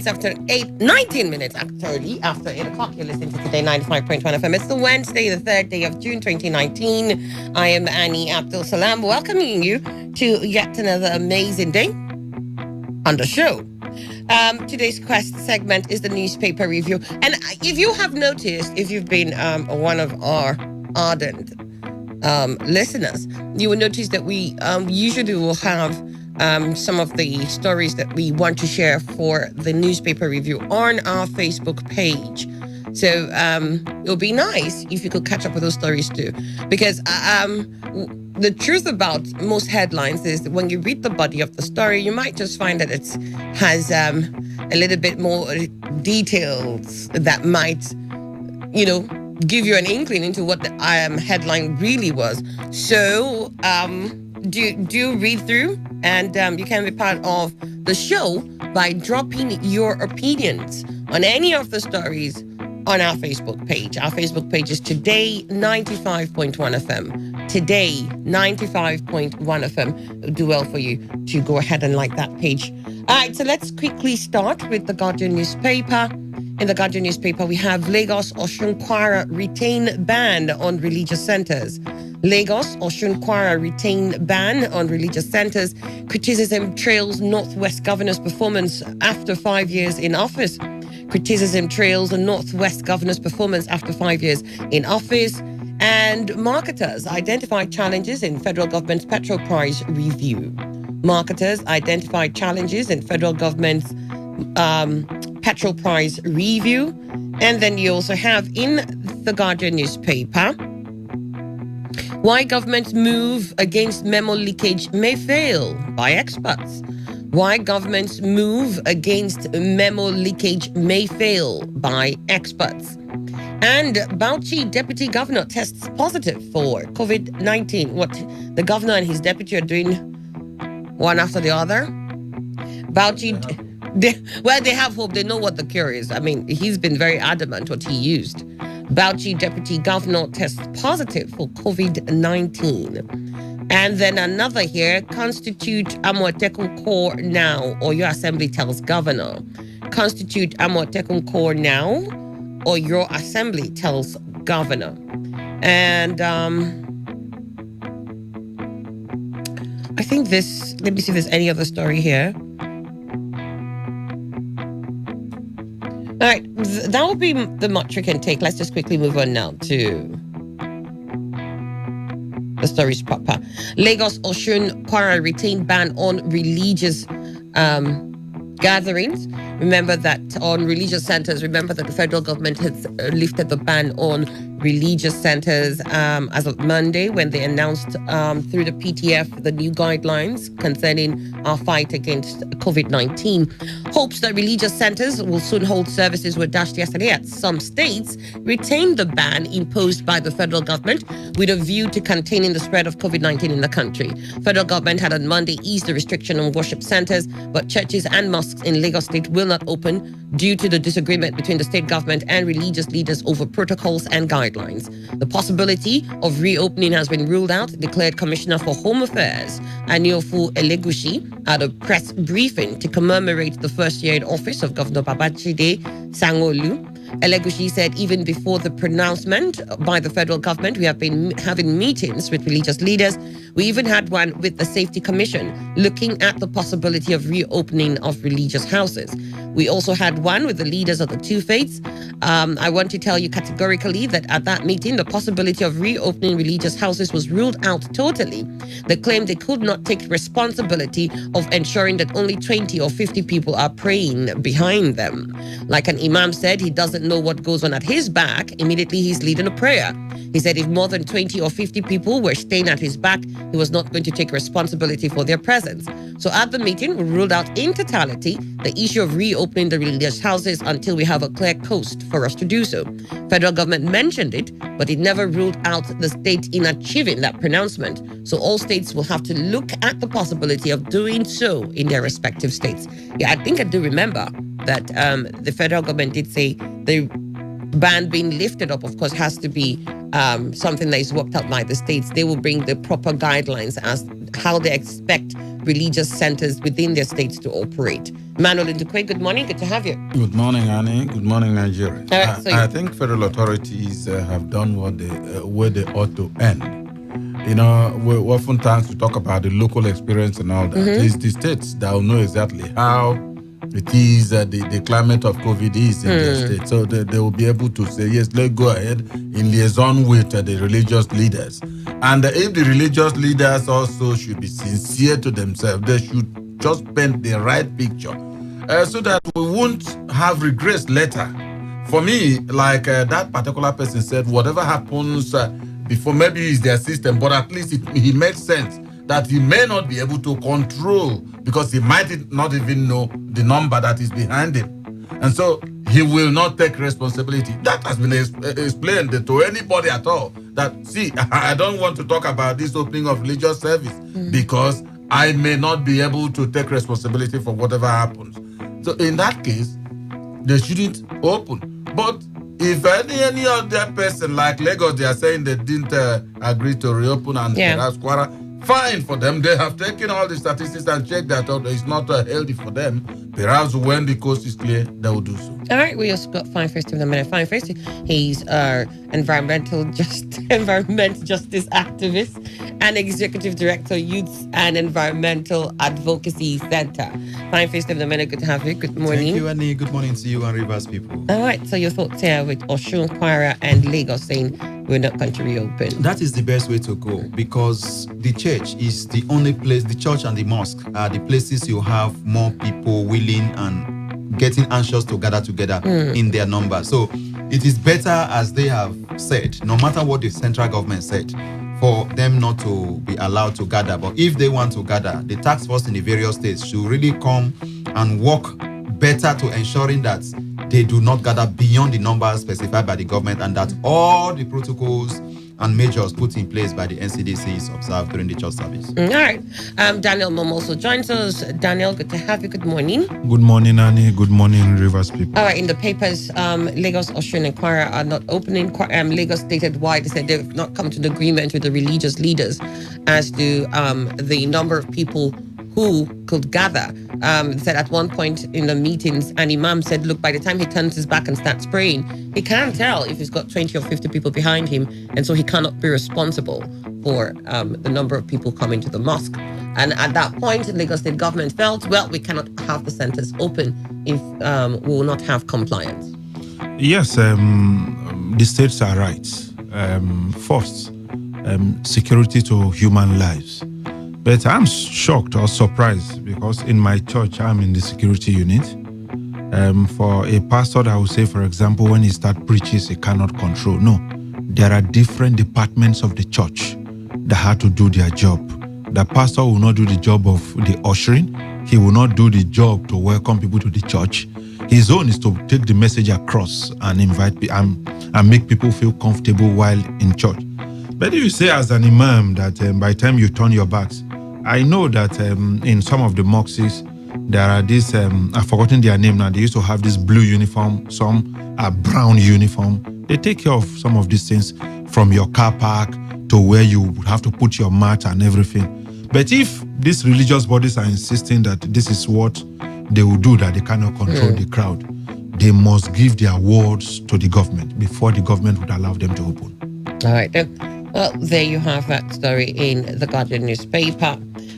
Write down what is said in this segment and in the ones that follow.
After 19 minutes after 8 o'clock, you're listening to Today 95.1 FM. It's the Wednesday, the 3rd day of June 2019. I am Annie Abdul Salam, welcoming you to yet another amazing day on the show. Today's quest segment is the newspaper review. And if you have noticed, if you've been one of our ardent listeners, you will notice that we usually will have some of the stories that we want to share for the newspaper review on our Facebook page. So it would be nice if you could catch up with those stories too. Because the truth about most headlines is that when you read the body of the story, you might just find that it has a little bit more details that might, give you an inkling into what the headline really was. So do read through, and you can be part of the show by dropping your opinions on any of the stories on our Facebook page. Our Facebook page is Today95.1 FM. Today 95.1 FM. It'll do well for you to go ahead and like that page. All right, so let's quickly start with the Guardian newspaper. In the Guardian newspaper, we have Lagos Osun Kwara retain ban on religious centers. Lagos Osun Kwara retain ban on religious centers. Criticism trails Northwest Governor's performance after 5 years in office. Criticism trails the Northwest Governor's performance after 5 years in office. And marketers identify challenges in federal government's petrol price review. Marketers identify challenges in federal government's petrol price review. And then you also have in the Guardian newspaper, why government's move against memo leakage may fail by experts. Why government's move against memo leakage may fail by experts. And Bauchi deputy governor tests positive for COVID-19. What the governor and his deputy are doing one after the other. Bauchi, they have hope. They know what the cure is. I mean, he's been very adamant what he used. Bauchi deputy governor tests positive for COVID-19. And then another here, constitute Amotekun Corps now, or your assembly tells governor. Constitute Amotekun Corps now, or your assembly tells governor. And I think this, let me see if there's any other story here. All right, that will be the much we can take. Let's just quickly move on now to the stories proper. Lagos Osun Kwara retained ban on religious gatherings. Remember that on religious centers, remember that the federal government has lifted the ban on religious centers as of Monday when they announced through the PTF the new guidelines concerning our fight against COVID-19. Hopes that religious centers will soon hold services were dashed yesterday as some states retained the ban imposed by the federal government with a view to containing the spread of COVID-19 in the country. Federal government had on Monday eased the restriction on worship centers, but churches and mosques in Lagos State will not open due to the disagreement between the state government and religious leaders over protocols and guidelines. The possibility of reopening has been ruled out, declared Commissioner for Home Affairs Aniofu Elegushi at a press briefing to commemorate the first year in office of Governor Babajide Sanwo-Olu. Elegushi said even before the pronouncement by the federal government, we have been having meetings with religious leaders. We even had one with the Safety Commission looking at the possibility of reopening of religious houses. We also had one with the leaders of the two faiths. I want to tell you categorically that at that meeting, the possibility of reopening religious houses was ruled out totally. They claimed they could not take responsibility of ensuring that only 20 or 50 people are praying behind them. Like an imam said, he doesn't know what goes on at his back, immediately he's leading a prayer. He said if more than 20 or 50 people were staying at his back, he was not going to take responsibility for their presence. So at the meeting, we ruled out in totality the issue of reopening the religious houses until we have a clear coast for us to do so. Federal government mentioned it, but it never ruled out the state in achieving that pronouncement. So all states will have to look at the possibility of doing so in their respective states. Yeah, I think I do remember that the federal government did say the ban being lifted up, of course, has to be something that is worked out by the states. They will bring the proper guidelines as how they expect religious centers within their states to operate. Manuel Ndukwe, good morning. Good to have you. Good morning, Annie. Good morning, Nigeria. Right, I think federal authorities have done what where they ought to end. We oftentimes we talk about the local experience and all that. It's the states that will know exactly how it is the climate of COVID is in their state. So they will be able to say, yes, let's go ahead in liaison with the religious leaders. And if the religious leaders also should be sincere to themselves, they should just paint the right picture so that we won't have regrets later. For me, like that particular person said, whatever happens before, maybe it's their system, but at least it makes sense that he may not be able to control because he might not even know the number that is behind him. And so he will not take responsibility. That has been explained to anybody at all. That, see, I don't want to talk about this opening of religious service because I may not be able to take responsibility for whatever happens. So in that case, they shouldn't open. But if any other person like Lagos, they are saying they didn't agree to reopen and perhaps Kwara, fine for them. They have taken all the statistics and checked that out. It's not healthy for them. Perhaps when the coast is clear, they will do so. All right, we also got Fine Face in a minute. Fine Face, he's environmental justice activist and executive director, Youth and Environmental Advocacy Center. Fine Face in a minute. Good to have you. Good morning. Thank you, Annie. Good morning to you and Rivers people. All right, so your thoughts here with Osun, Kwara, and Lagos saying we're not going to reopen. That is the best way to go because the church is the only place, the church and the mosque are the places you have more people willing and getting anxious to gather together in their number. So it is better, as they have said, no matter what the central government said, for them not to be allowed to gather. But if they want to gather, the task force in the various states should really come and work better to ensuring that they do not gather beyond the numbers specified by the government and that all the protocols and measures put in place by the NCDC is observed during the church service. All right. Daniel Mom also joins us. Daniel, good to have you. Good morning. Good morning, Annie. Good morning, Rivers people. All right. In the papers, Lagos, Osun, and Kwara are not opening. Lagos stated why they said they've not come to an agreement with the religious leaders as to the number of people who could gather. Said at one point in the meetings, an imam said, look, by the time he turns his back and starts praying, he can't tell if he's got 20 or 50 people behind him. And so he cannot be responsible for the number of people coming to the mosque. And at that point, the Lagos state government felt, well, we cannot have the centers open if we will not have compliance. Yes, the states are right. First, security to human lives. But I'm shocked or surprised because in my church, I'm in the security unit. For a pastor that will say, for example, when he starts preaching, he cannot control. No, there are different departments of the church that have to do their job. The pastor will not do the job of the ushering. He will not do the job to welcome people to the church. His own is to take the message across and invite and make people feel comfortable while in church. But if you say as an imam that by the time you turn your backs, I know that in some of the mosques, there are these, I've forgotten their name now, they used to have this blue uniform, some are brown uniform. They take care of some of these things from your car park to where you have to put your mat and everything. But if these religious bodies are insisting that this is what they will do, that they cannot control the crowd, they must give their words to the government before the government would allow them to open. All right, then. Well, there you have that story in the Guardian newspaper.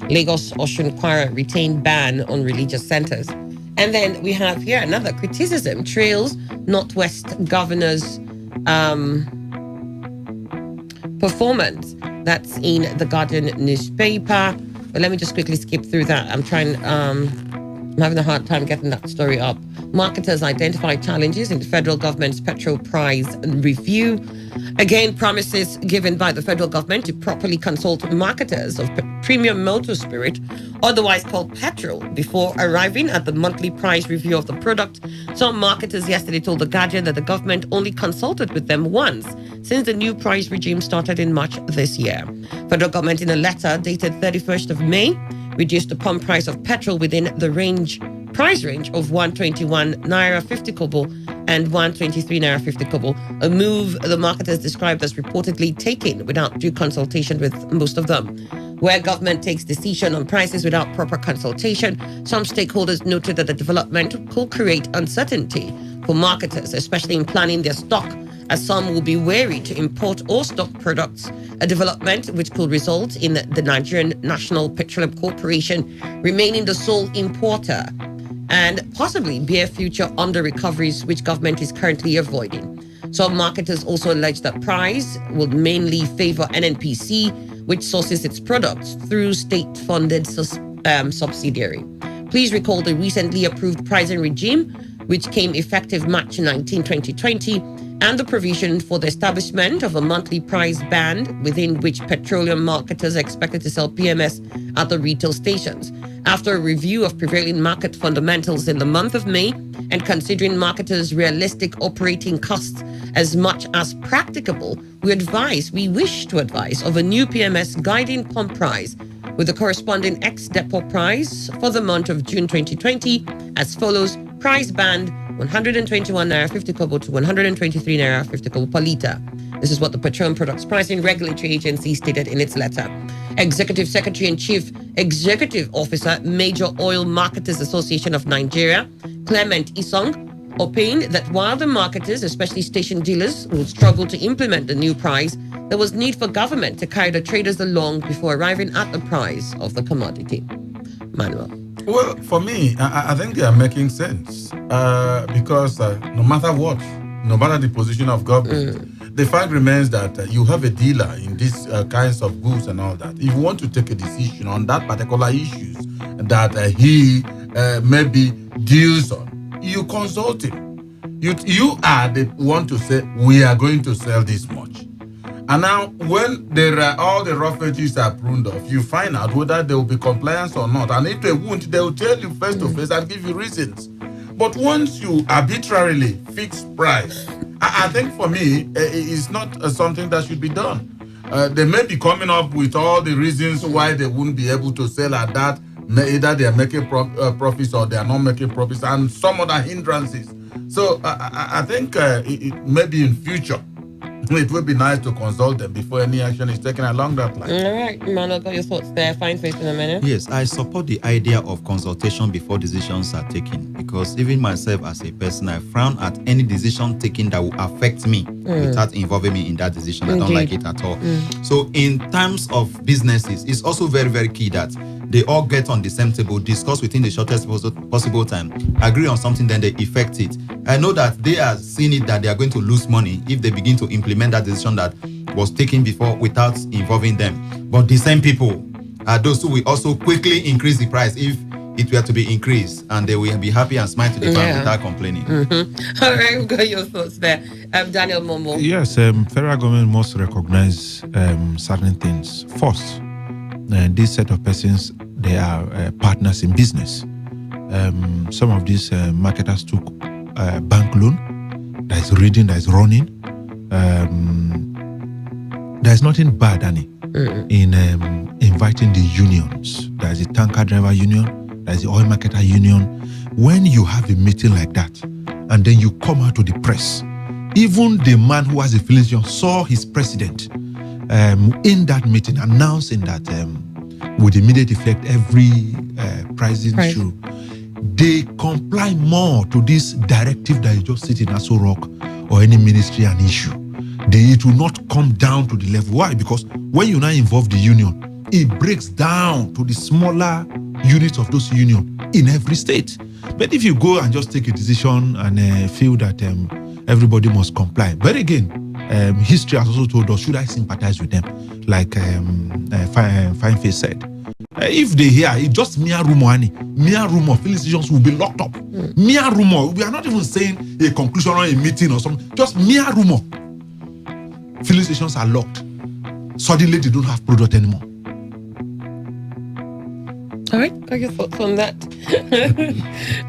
Lagos, Osun, Kwara retain ban on religious centers. And then we have here another criticism, trails Northwest Governor's performance. That's in the Guardian newspaper. But let me just quickly skip through that. I'm having a hard time getting that story up. Marketers identified challenges in the federal government's petrol price review. Again, promises given by the federal government to properly consult marketers of premium motor spirit, otherwise called petrol, before arriving at the monthly price review of the product. Some marketers yesterday told The Guardian that the government only consulted with them once since the new price regime started in March this year. Federal government, in a letter dated 31st of May, reduced the pump price of petrol within the price range of 121 naira 50 kobo and 123 naira 50 kobo, a move the marketers described as reportedly taken without due consultation with most of them. Where government takes decision on prices without proper consultation, some stakeholders noted that the development could create uncertainty for marketers, especially in planning their stock, as some will be wary to import or stock products, a development which could result in the Nigerian National Petroleum Corporation remaining the sole importer and possibly bear future under-recoveries which government is currently avoiding. Some marketers also allege that price will mainly favor NNPC, which sources its products through state-funded subsidiary. Please recall the recently approved pricing regime, which came effective March 19, 2020, and the provision for the establishment of a monthly price band within which petroleum marketers are expected to sell PMS at the retail stations. After a review of prevailing market fundamentals in the month of May and considering marketers' realistic operating costs as much as practicable, we wish to advise of a new PMS guiding pump price with the corresponding ex-depot price for the month of June 2020 as follows: price band 121 naira 50 kobo to 123 naira 50 kobo per litre. This is what the Petroleum Products Pricing Regulatory Agency stated in its letter. Executive Secretary and Chief Executive Officer, Major Oil Marketers Association of Nigeria, Clement Isong, opined that while the marketers, especially station dealers, will struggle to implement the new price, there was need for government to carry the traders along before arriving at the price of the commodity. Manuel. Well, for me, I think they are making sense because no matter what, no matter the position of government, the fact remains that you have a dealer in these kinds of goods and all that. If you want to take a decision on that particular issues that he maybe deals on, you consult him. You are the one to say, we are going to sell this much. And now, when all the rough edges are pruned off, you find out whether there will be compliance or not. And if they won't, they will tell you face to face and give you reasons. But once you arbitrarily fix price, I think for me, it's not something that should be done. They may be coming up with all the reasons why they wouldn't be able to sell at that. Either they are making profits or they are not making profits, and some other hindrances. So I think maybe in future, it would be nice to consult them before any action is taken along that line. All right, Manuel, got your thoughts there. Fine face in a minute. Yes, I support the idea of consultation before decisions are taken, because even myself as a person, I frown at any decision taken that will affect me without involving me in that decision. Indeed. I don't like it at all. So in terms of businesses, it's also very, very key that they all get on the same table, discuss within the shortest possible time, agree on something, then they effect it. I know that they are seeing it that they are going to lose money if they begin to implement that decision that was taken before without involving them. But the same people are those who will also quickly increase the price if it were to be increased, and they will be happy and smile to the bank without complaining. All right, we've got your thoughts there. Daniel Momo. Yes, federal government must recognize certain things. First, this set of persons, they are partners in business. Some of these marketers took bank loan that is reading, that is running. There's nothing bad, Annie, in inviting the unions. There's the tanker driver union, there's the oil marketer union. When you have a meeting like that, and then you come out to the press, even the man who has a affiliation saw his president in that meeting announcing that with immediate effect every pricing through, they comply more to this directive that is just sitting as a rock or any ministry and issue. It will not come down to the level. Why? Because when you now involve the union, it breaks down to the smaller units of those union in every state. But if you go and just take a decision and feel that everybody must comply, but again, history has also told us, should I sympathize with them? Like Fine Face said, If they hear, it's just mere rumor, Annie. Mere rumor. Filling stations will be locked up. Mere rumor. We are not even saying a conclusion or a meeting or something. Just mere rumor. Filling stations are locked. Suddenly, they don't have product anymore. All right, what are your thoughts on that?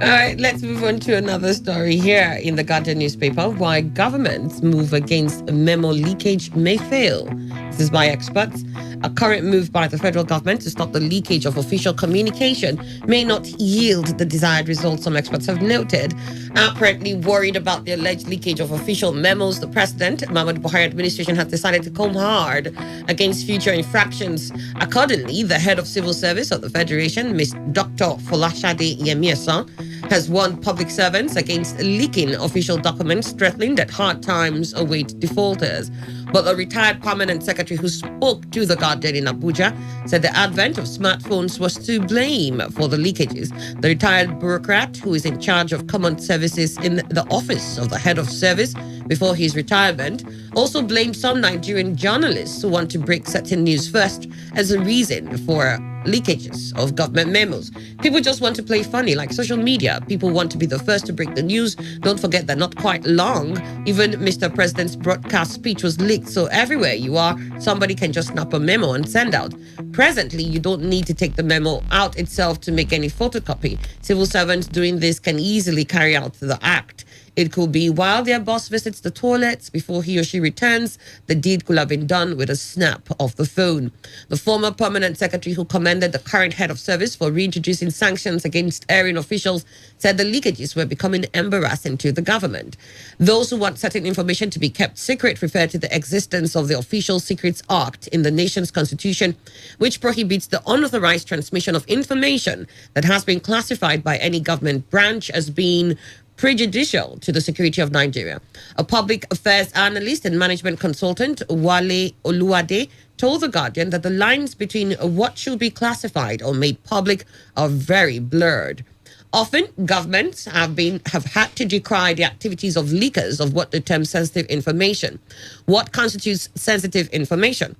All right, let's move on to another story here in the Guardian newspaper. Why governments move against memo leakage may fail. This is by experts. A current move by the federal government to stop the leakage of official communication may not yield the desired results, some experts have noted. Apparently worried about the alleged leakage of official memos, the President, Muhammadu Buhari administration, has decided to comb hard against future infractions. Accordingly, the head of civil service of the Federation, Ms. Dr. Folashade Yemiesa, has warned public servants against leaking official documents, threatening that hard times await defaulters. But a retired permanent secretary who spoke to the Guardian in Abuja said the advent of smartphones was to blame for the leakages. The retired bureaucrat, who is in charge of common services in the office of the head of service before his retirement, also blamed some Nigerian journalists who want to break certain news first as a reason for leakages of government memos. People just want to play funny, like social media. People want to be the first to break the news. Don't forget that not quite long, even Mr. President's broadcast speech was leaked. So everywhere you are, somebody can just snap a memo and send out. Presently, you don't need to take the memo out itself to make any photocopy. Civil servants doing this can easily carry out the act. It could be while their boss visits the toilets before he or she returns. The deed could have been done with a snap of the phone. The former permanent secretary who commended the current head of service for reintroducing sanctions against erring officials said the leakages were becoming embarrassing to the government. Those who want certain information to be kept secret refer to the existence of the Official Secrets Act in the nation's constitution, which prohibits the unauthorized transmission of information that has been classified by any government branch as being prejudicial to the security of Nigeria. A public affairs analyst and management consultant, Wale Oluwade, told The Guardian that the lines between what should be classified or made public are very blurred. Often, governments have had to decry the activities of leakers of what they term sensitive information. What constitutes sensitive information?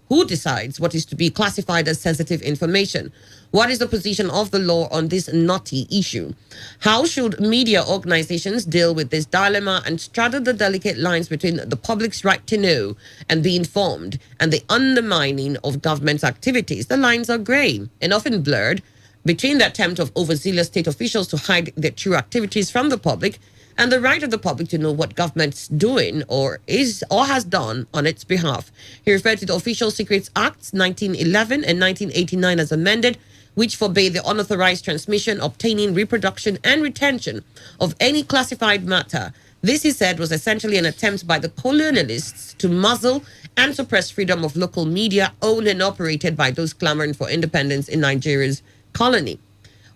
Who decides what is to be classified as sensitive information? What is the position of the law on this knotty issue? How should media organizations deal with this dilemma and straddle the delicate lines between the public's right to know and be informed and the undermining of government's activities? The lines are gray and often blurred between the attempt of overzealous state officials to hide their true activities from the public and the right of the public to know what government's doing or has done on its behalf. He referred to the Official Secrets Acts 1911 and 1989 as amended, which forbade the unauthorized transmission, obtaining, reproduction, and retention of any classified matter. This, he said, was essentially an attempt by the colonialists to muzzle and suppress freedom of local media owned and operated by those clamoring for independence in Nigeria's colony.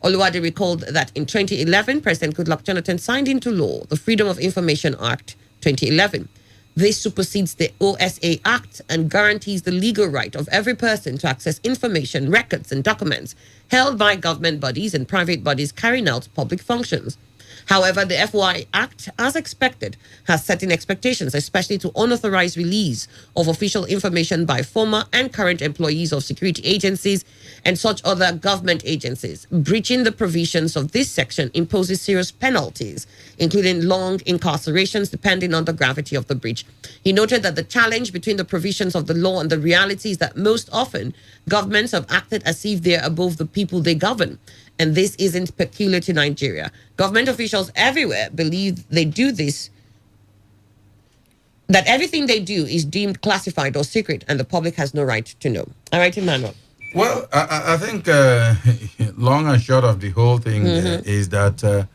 Oluwade recalled that in 2011, President Goodluck Jonathan signed into law the Freedom of Information Act 2011. This supersedes the OSA Act and guarantees the legal right of every person to access information, records, and documents held by government bodies and private bodies carrying out public functions. However, the FOI Act, as expected, has certain expectations, especially to unauthorized release of official information by former and current employees of security agencies and such other government agencies. Breaching the provisions of this section imposes serious penalties, including long incarcerations depending on the gravity of the breach. He noted that the challenge between the provisions of the law and the reality is that most often governments have acted as if they're above the people they govern. And this isn't peculiar to Nigeria. Government officials everywhere believe they do this, that everything they do is deemed classified or secret and the public has no right to know. All right, Emmanuel. Well, I think long and short of the whole thing is that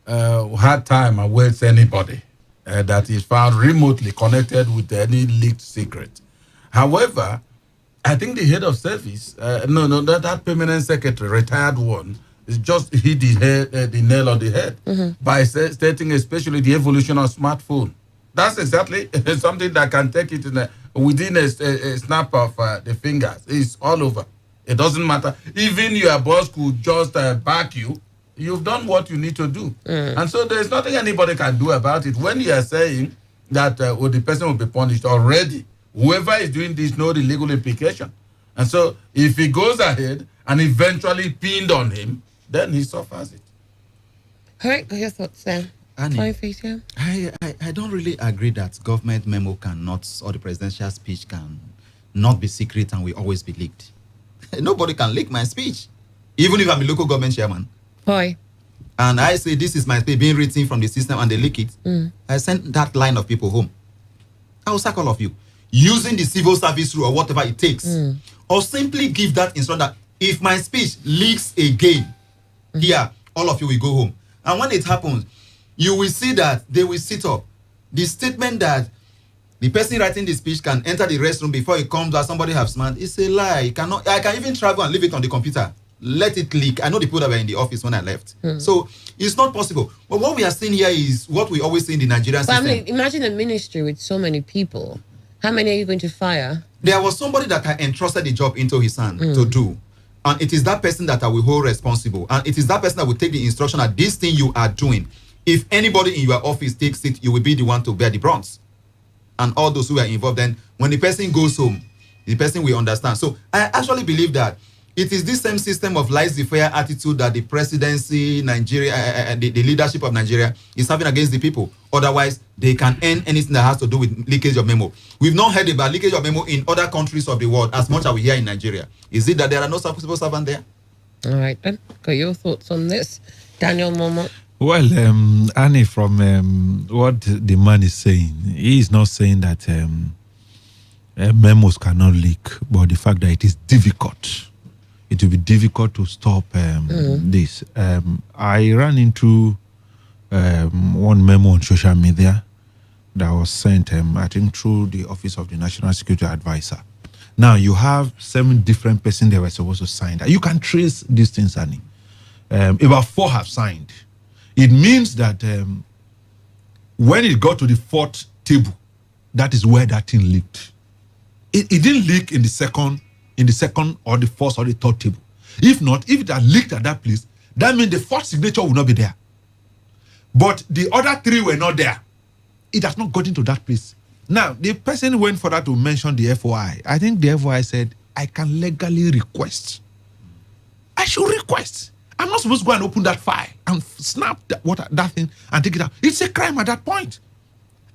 hard time awaits anybody that is found remotely connected with any leaked secret. However, I think the head of service, that permanent secretary, retired one, is just hit the nail on the head by stating especially the evolution of smartphone. That's exactly something that can take it within a snap of the fingers. It's all over. It doesn't matter. Even your boss could just back you. You've done what you need to do. And so there's nothing anybody can do about it. When you are saying that the person will be punished already, whoever is doing this knows the legal implication. And so if he goes ahead and eventually pinned on him, then he suffers it. All right, your thoughts there. Annie, Fine, please, yeah. I don't really agree that government memo cannot, or the presidential speech can not be secret and will always be leaked. Nobody can leak my speech, even if I'm a local government chairman. Why? And I say this is my speech being written from the system and they leak it. I send that line of people home. I will sack all of you. Using the civil service rule or whatever it takes. Or simply give that instruction that if my speech leaks again, here, all of you will go home. And when it happens, you will see that they will sit up. The statement that the person writing the speech can enter the restroom before it comes out, somebody have smart, it's a lie. I can even travel and leave it on the computer. Let it leak. I know the people that were in the office when I left. So it's not possible. But what we are seeing here is what we always see in the Nigerian system. I mean, imagine a ministry with so many people. How many are you going to fire? There was somebody that I entrusted the job into his hand to do. And it is that person that I will hold responsible. And it is that person that will take the instruction that this thing you are doing, if anybody in your office takes it, you will be the one to bear the brunt. And all those who are involved, then when the person goes home, the person will understand. So I actually believe that it is this same system of laissez-faire attitude that the presidency, Nigeria, the leadership of Nigeria is having against the people. Otherwise, they can end anything that has to do with leakage of memo. We've not heard about leakage of memo in other countries of the world as much as we hear in Nigeria. Is it that there are no civil servants there? All right, then. Got your thoughts on this? Daniel Momo. Well, Annie, from what the man is saying, he is not saying that memos cannot leak, but the fact that it is difficult. It will be difficult to stop this. I ran into one memo on social media that was sent, I think, through the Office of the National Security Advisor. Now, you have 7 different persons that were supposed to sign that. You can trace these things, Annie. About 4 have signed. It means that when it got to the 4th table, that is where that thing leaked. It didn't leak in the second or the 1st or the 3rd table. If not, if it had leaked at that place, that means the 4th signature will not be there. But the other 3 were not there. It has not got into that place. Now, the person went further to mention the FOI. I think the FOI said, I can legally request. I should request. I'm not supposed to go and open that file and snap that thing and take it out. It's a crime at that point.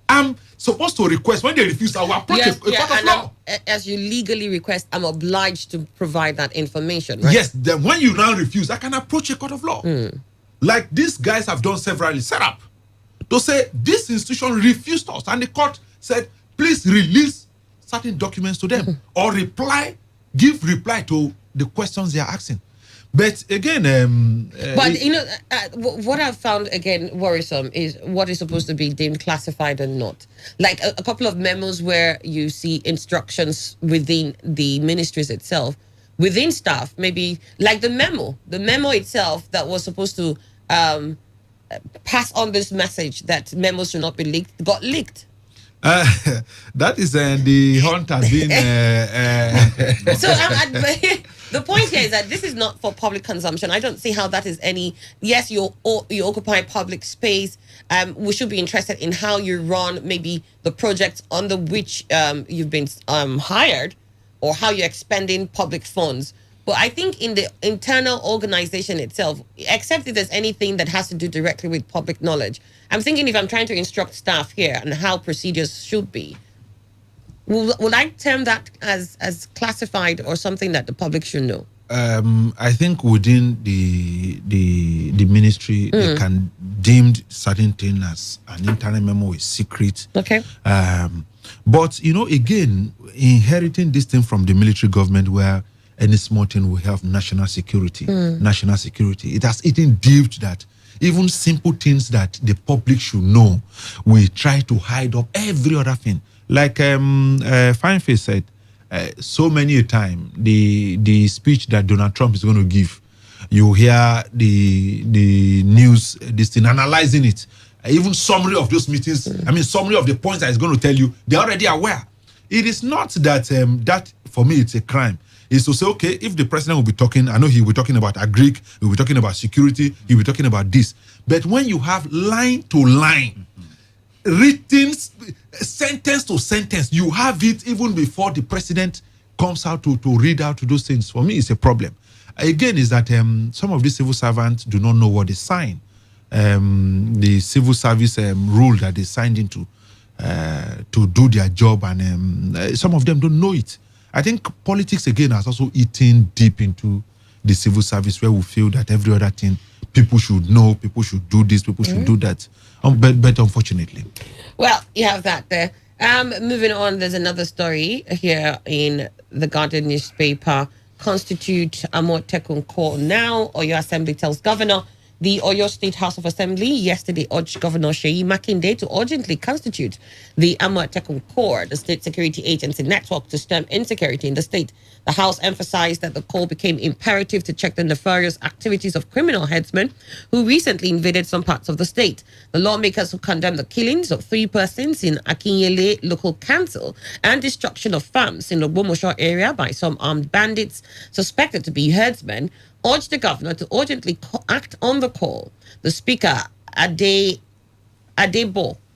I'm supposed to request. When they refuse, I will approach a court of law. As you legally request, I'm obliged to provide that information, right? Yes, then when you now refuse, I can approach a court of law. Like these guys have done severally, set up to say this institution refused us, and the court said, please release certain documents to them or give reply to the questions they are asking. But again, but what I've found again worrisome is what is supposed to be deemed classified and not. Like a couple of memos where you see instructions within the ministries itself, within staff, maybe like the memo itself that was supposed to pass on this message that memos should not be leaked, got leaked. That is the hunt has been. So the point here is that this is not for public consumption. I don't see how that is any. Yes, you occupy public space. We should be interested in how you run maybe the projects under which you've been hired, or how you're expending public funds. But I think in the internal organization itself, except if there's anything that has to do directly with public knowledge, I'm thinking if I'm trying to instruct staff here and how procedures should be, would I term that as classified or something that the public should know? I think within the ministry, they can deem certain things as an internal memo is secret. Okay. But, again, inheriting this thing from the military government where any small thing will have national security. National security. It has eaten deep that even simple things that the public should know, we try to hide up every other thing. Like Fine Face said, so many a time, the speech that Donald Trump is going to give, you hear the news, this thing, analyzing it. Even summary of those meetings, summary of the points that he's going to tell you, they're already aware. It is not that, that for me, it's a crime. Is to say, okay, if the president will be talking, I know he will be talking about agric, he will be talking about security, he will be talking about this. But when you have line to line, written sentence to sentence, you have it even before the president comes out to read out to those things, for me, it's a problem. Again, is that some of these civil servants do not know what they sign. The civil service rule that they signed into to do their job, and some of them don't know it. I think politics, again, has also eaten deep into the civil service, where we feel that every other thing, people should know, people should do this, people should do that. But unfortunately. Well, you have that there. Moving on, there's another story here in the Guardian newspaper. Constitute Amotekun call now. Oyo Assembly tells governor. The Oyo State House of Assembly yesterday urged Governor Sheyi Makinde to urgently constitute the Amotekun Corps, the state security agency network, to stem insecurity in the state. The House emphasized that the call became imperative to check the nefarious activities of criminal headsmen who recently invaded some parts of the state. The lawmakers who condemned the killings of 3 persons in Akinyele local council and destruction of farms in the Ogbomoso area by some armed bandits suspected to be herdsmen urged the governor to urgently act on the call. The speaker, Adebo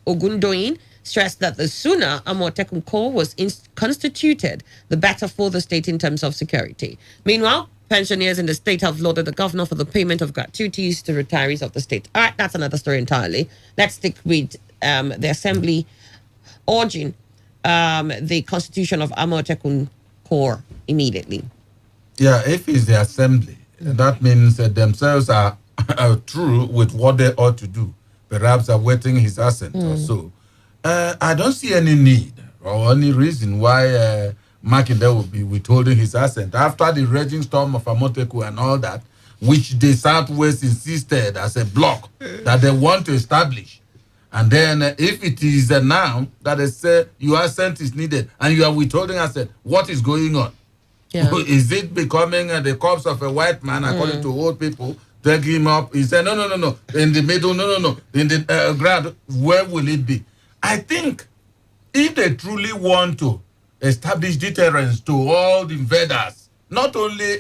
Ogundoyin, stressed that the sooner Amotekun call was constituted, the better for the state in terms of security. Meanwhile, pensioners in the state have lauded the governor for the payment of gratuities to retirees of the state. All right, that's another story entirely. Let's stick with the assembly urging the constitution of Amotekun Corps immediately. Yeah, if it's the assembly, that means that themselves are true with what they ought to do. Perhaps awaiting his assent or so. I don't see any need or any reason why Makinde will be withholding his assent after the raging storm of Amoteku and all that, which the Southwest insisted as a block that they want to establish. And then if it is now that they say your assent is needed and you are withholding assent, what is going on? Yeah. Is it becoming the corpse of a white man, according to old people? Take him up. He said, no. In the middle, no. In the ground, where will it be? I think if they truly want to establish deterrence to all the invaders, not only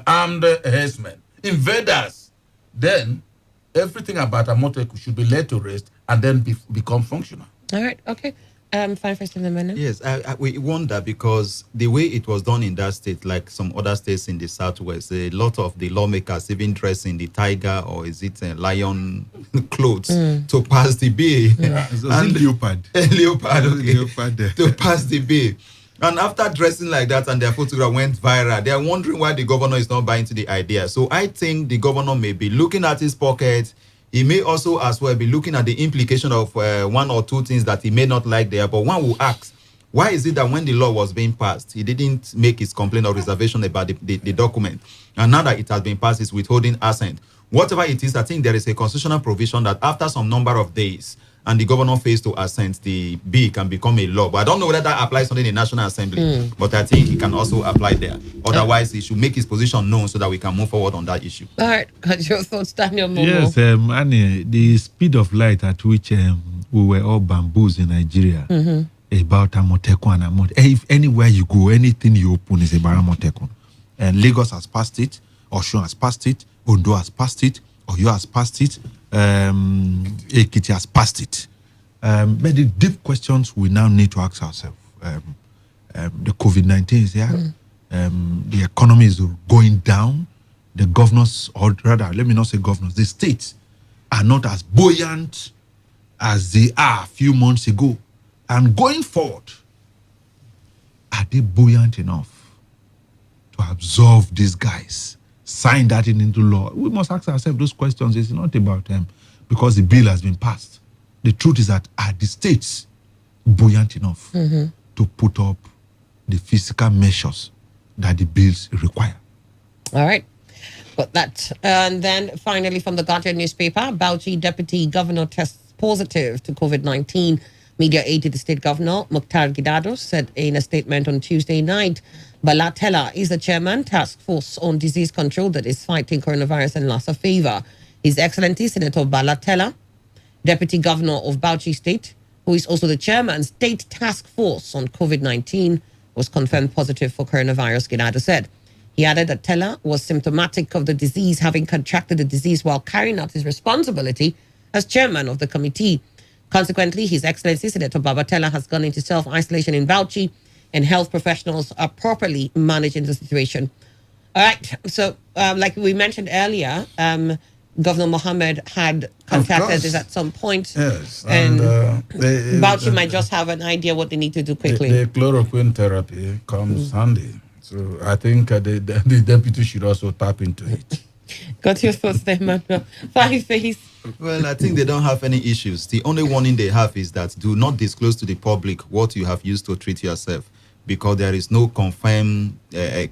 armed herdsmen, invaders, then everything about Amoteku should be laid to rest and then become functional. All right, okay. Fine, first in the minute. Yes, we wonder because the way it was done in that state, like some other states in the Southwest, a lot of the lawmakers even dress in the tiger or is it lion clothes to pass the bill. And leopard. Leopard, okay. Leopard there. To pass the bill. And after dressing like that and their photograph went viral, they are wondering why the governor is not buying into the idea. So I think the governor may be looking at his pocket. He may also as well be looking at the implication of 1 or 2 things that he may not like there. But one will ask, why is it that when the law was being passed, he didn't make his complaint or reservation about the document? And now that it has been passed, he's withholding assent. Whatever it is, I think there is a constitutional provision that after some number of days, and the governor fails to assent, the bill can become a law. But I don't know whether that applies only in the National Assembly. But I think he can also apply there. Otherwise, he should make his position known so that we can move forward on that issue. All right, got your thoughts, Daniel Momo. Yes, Annie, the speed of light at which we were all bamboozled in Nigeria about Amotekun and Amotekun. If anywhere you go, anything you open is about Amotekun. And Lagos has passed it, Osun has passed it, Ondo has passed it, Oyo has passed it, Ekiti has passed it. But the deep questions we now need to ask ourselves. The COVID-19 is here. The economy is going down. The governors, or rather, let me not say governors, the states are not as buoyant as they are a few months ago. And going forward, are they buoyant enough to absorb these guys? Sign that into law. We must ask ourselves those questions. It's not about them because the bill has been passed. The truth is that are the states buoyant enough to put up the physical measures that the bills require? All right. Got that. And then finally from the Guardian newspaper, Bauchi Deputy Governor tests positive to COVID-19. Media aide to the state governor, Mukhtar Gidado, said in a statement on Tuesday night, Balatella is the chairman, task force on disease control that is fighting coronavirus and Lassa fever. His Excellency Senator Balatella, Deputy Governor of Bauchi State, who is also the chairman, State Task Force on COVID-19, was confirmed positive for coronavirus, Gidado said. He added that Tella was symptomatic of the disease, having contracted the disease while carrying out his responsibility as chairman of the committee. Consequently, His Excellency Senator Babatella has gone into self-isolation in Bauchi. and health professionals are properly managing the situation. All right. So, like we mentioned earlier, Governor Mohammed had contacted us at some point. Yes, and Bauchi might just have an idea what they need to do quickly. The chloroquine therapy comes handy. So I think the deputy should also tap into it. Got your thoughts there, Manuel? Five Face. Well, I think they don't have any issues. The only warning they have is that do not disclose to the public what you have used to treat yourself, because there is no confirmed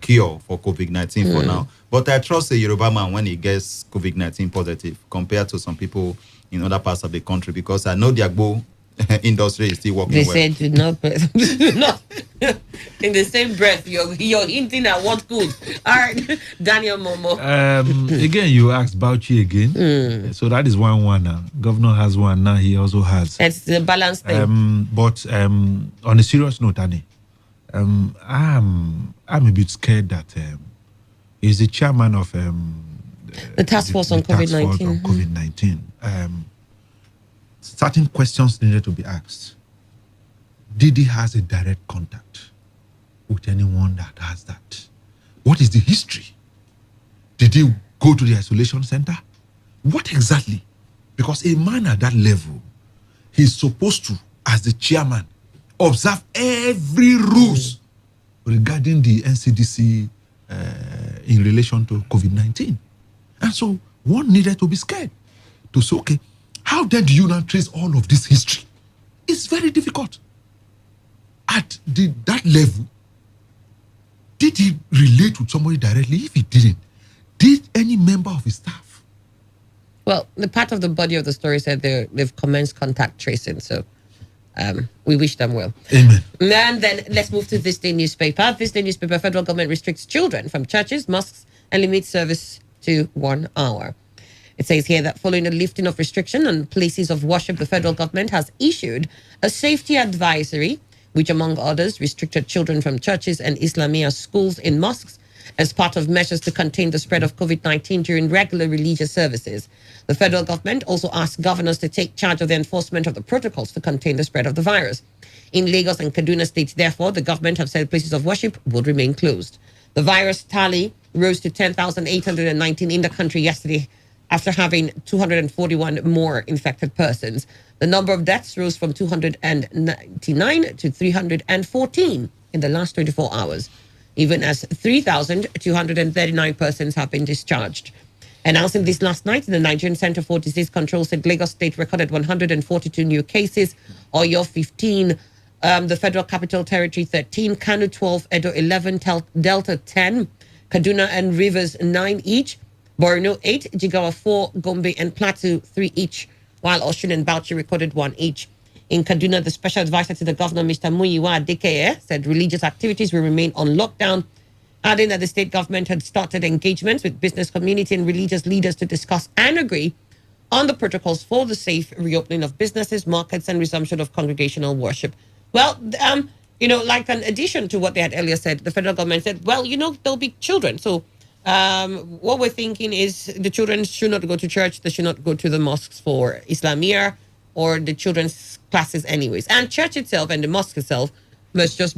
cure for COVID-19 for now. But I trust a Yoruba man when he gets COVID-19 positive compared to some people in other parts of the country, because I know the Agbo industry is still working They well. said do not, do not. In the same breath, you're hinting at what good. All right, Daniel Momo. Again, you asked Bauchi again. So that is 1-1 now. Governor has one now. He also has. It's the balance thing. But on a serious note, Annie, I'm a bit scared that he's the chairman of the task force on COVID-19. COVID-19. Certain questions needed to be asked. Did he has a direct contact with anyone that has that? What is the history? Did he go to the isolation center? What exactly? Because a man at that level, he's supposed to, as the chairman, observe every rules regarding the NCDC in relation to COVID-19. And so one needed to be scared to say, okay, how then do you now trace all of this history? It's very difficult. At that level, did he relate with somebody directly? If he didn't, did any member of his staff? Well, the part of the body of the story said they've commenced contact tracing, so we wish them well. Amen. And then let's move to this day newspaper. This day newspaper, federal government restricts children from churches, mosques, and limits service to 1 hour. It says here that following the lifting of restriction on places of worship, the federal government has issued a safety advisory, which among others restricted children from churches and Islamia schools in mosques as part of measures to contain the spread of COVID-19 during regular religious services. The federal government also asked governors to take charge of the enforcement of the protocols to contain the spread of the virus. In Lagos and Kaduna states, therefore, the government have said places of worship would remain closed. The virus tally rose to 10,819 in the country yesterday, after having 241 more infected persons. The number of deaths rose from 299 to 314 in the last 24 hours, even as 3,239 persons have been discharged. Announcing this last night, the Nigerian Center for Disease Control said Lagos State recorded 142 new cases, Oyo 15, the Federal Capital Territory 13, Kano 12, Edo 11, Delta 10, Kaduna and Rivers 9 each, Borno 8, Jigawa 4, Gombe and Plateau 3 each, while Osun and Bauchi recorded 1 each. In Kaduna, the special advisor to the governor, Mr. Muyiwa Adekeye, said religious activities will remain on lockdown, adding that the state government had started engagements with business community and religious leaders to discuss and agree on the protocols for the safe reopening of businesses, markets, and resumption of congregational worship. Well, like an addition to what they had earlier said, the federal government said, well, there'll be children. So what we're thinking is the children should not go to church. They should not go to the mosques for Islamia or the children's classes anyways. And church itself and the mosque itself must just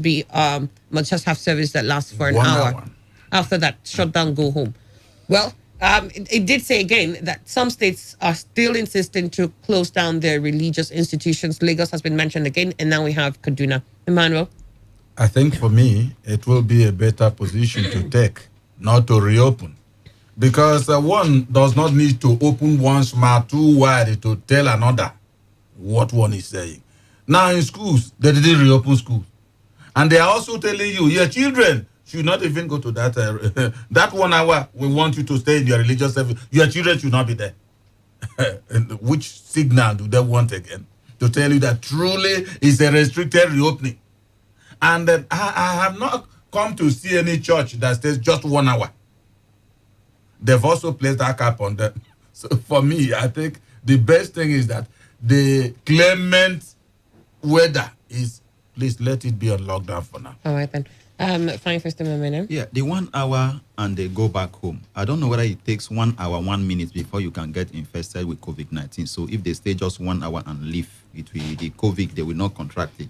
have service that lasts for an hour. After that, shut down, go home. Well, it did say again that some states are still insisting to close down their religious institutions. Lagos has been mentioned again, and now we have Kaduna. Emmanuel? I think for me, it will be a better position to take, not to reopen. Because one does not need to open one's mouth too wide to tell another what one is saying. Now in schools, they didn't reopen schools. And they are also telling you, your children should not even go to that that 1 hour we want you to stay in your religious service. Your children should not be there. Which signal do they want again? To tell you that truly is a restricted reopening. And I have not come to see any church that says just 1 hour. They've also placed that cap on them. So for me, I think the best thing is that the clement weather is, please let it be on lockdown for now. All right then. Fine, first minute. Yeah, the 1 hour and they go back home. I don't know whether it takes 1 hour, 1 minute before you can get infested with COVID-19. So if they stay just 1 hour and leave, it will the COVID, they will not contract it.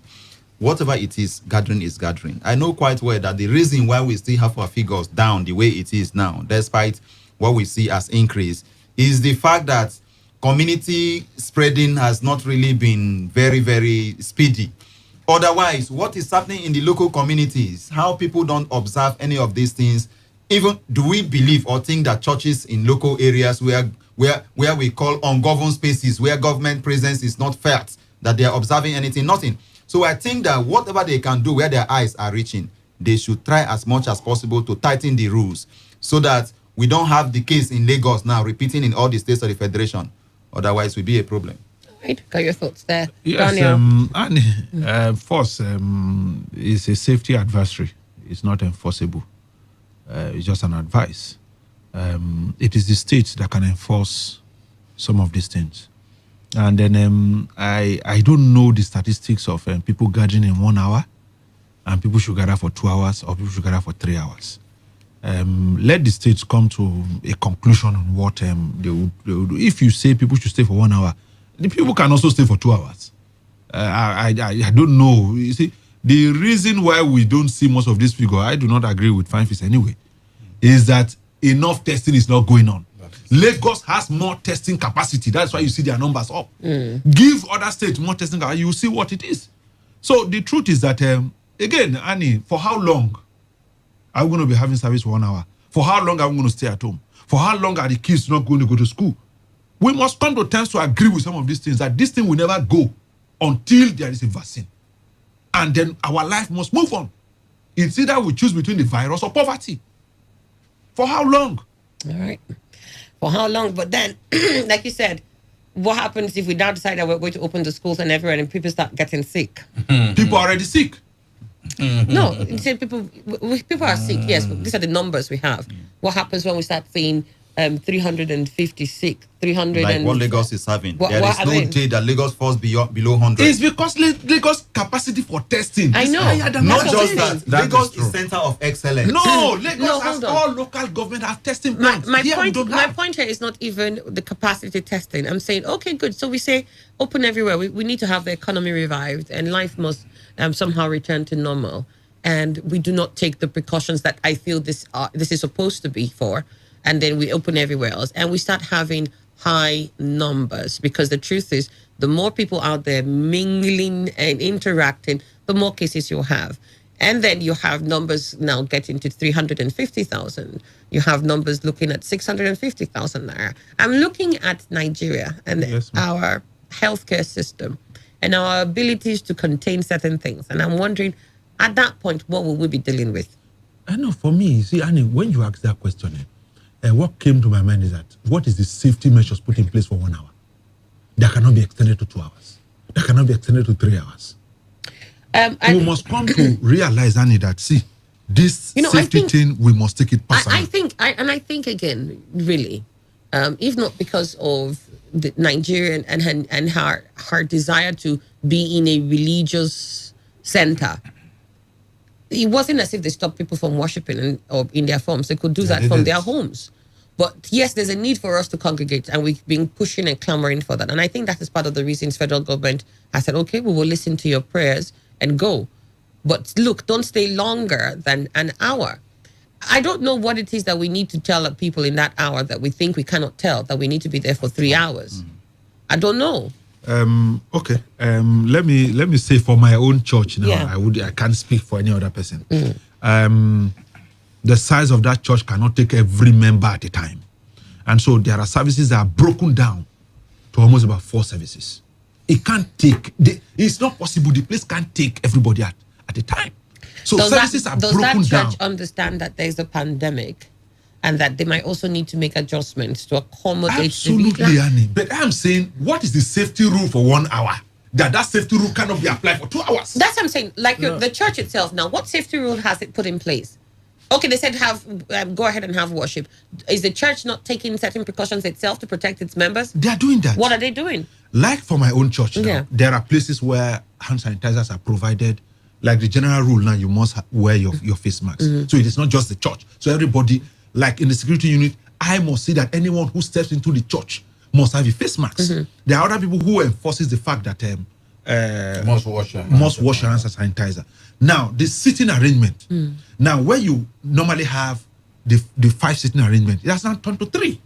whatever it is gathering. I know quite well that the reason why we still have our figures down the way it is now, despite what we see as increase, is the fact that community spreading has not really been very, very speedy. Otherwise, what is happening in the local communities, how people don't observe any of these things, even do we believe or think that churches in local areas where we call ungoverned spaces, where government presence is not felt, that they are observing anything? Nothing. So I think that whatever they can do where their eyes are reaching, they should try as much as possible to tighten the rules so that we don't have the case in Lagos now repeating in all the states of the Federation. Otherwise, it will be a problem. Right, got your thoughts there. Yes, Daniel. and force is a safety advisory. It's not enforceable. It's just an advice. It is the states that can enforce some of these things. And then I don't know the statistics of people gathering in 1 hour, and people should gather for 2 hours, or people should gather for 3 hours. Let the states come to a conclusion on what they would do. If you say people should stay for 1 hour, the people can also stay for 2 hours. I don't know. You see, the reason why we don't see most of these figures, I do not agree with Fine Face anyway, is that enough testing is not going on. Lagos has more testing capacity. That's why you see their numbers up. Give other states more testing capacity, you will see what it is. So the truth is that, again, Annie, for how long are we going to be having service for 1 hour? For how long are we going to stay at home? For how long are the kids not going to go to school? We must come to terms to agree with some of these things, that this thing will never go until there is a vaccine. And then our life must move on. It's either we choose between the virus or poverty. For how long? All right. For how long? But then, like you said, what happens if we now decide that we're going to open the schools and everywhere and people start getting sick? People are already sick. No, you say people are sick, yes, but these are the numbers we have. What happens when we start seeing 350 sick, 300 Like and what Lagos is having. What There is are no they? day that Lagos falls below 100. It's because Lagos capacity for testing I is know. higher than Not That's just what I'm that. That Lagos is true. is center of excellence. No, Lagos No, has hold on. all local government have testing my, plants. my Here we point don't my have. point here is not even the capacity testing. I'm saying, okay, good. So we say open everywhere. We need to have the economy revived and life must somehow return to normal. And we do not take the precautions that I feel this is supposed to be for. And then we open everywhere else. And we start having high numbers, because the truth is, the more people out there mingling and interacting, the more cases you'll have. And then you have numbers now getting to 350,000. You have numbers looking at 650,000 there. I'm looking at Nigeria and Yes, ma'am. our healthcare system and our abilities to contain certain things. And I'm wondering, at that point, what will we be dealing with? I know, for me, see, Annie, when you ask that question, what came to my mind is that, what is the safety measures put in place for 1 hour? That cannot be extended to 2 hours. That cannot be extended to 3 hours. We must come to realize, Annie, that, see, this You know, I safety think- thing, we must take it personally. I think again, really, if not because of the Nigerian and her desire to be in a religious center, it wasn't as if they stopped people from worshiping or in their homes. They could do that it from is. their homes. But yes, there's a need for us to congregate, and we've been pushing and clamoring for that. And I think that is part of the reasons federal government has said, okay, we will listen to your prayers and go. But look, don't stay longer than an hour. I don't know what it is that we need to tell people in that hour that we think we cannot tell, that we need to be there for 3 hours. I don't know. Okay. Let me say, for my own church now, Yeah. I can't speak for any other person. The size of that church cannot take every member at a time. And so there are services that are broken down to almost about 4 services. It can't take, it's not possible. The place can't take everybody at a time. So services are does broken that down. church understand that there's a pandemic and that they might also need to make adjustments to accommodate Absolutely, Annie. But I'm saying, what is the safety rule for 1 hour? That safety rule cannot be applied for 2 hours. That's what I'm saying. Like the church itself now, what safety rule has it put in place? Okay, they said go ahead and have worship. Is the church not taking certain precautions itself to protect its members? They are doing that. What are they doing? Like for my own church now, Yeah. there are places where hand sanitizers are provided. Like the general rule now, you must wear your face masks. So it is not just the church. So everybody, like in the security unit, I must say that anyone who steps into the church must have a face mask. There are other people who enforces the fact that Must wash your hands and sanitizer. Now, the sitting arrangement. Now, where you normally have the 5 sitting arrangement, it has now turned to 3.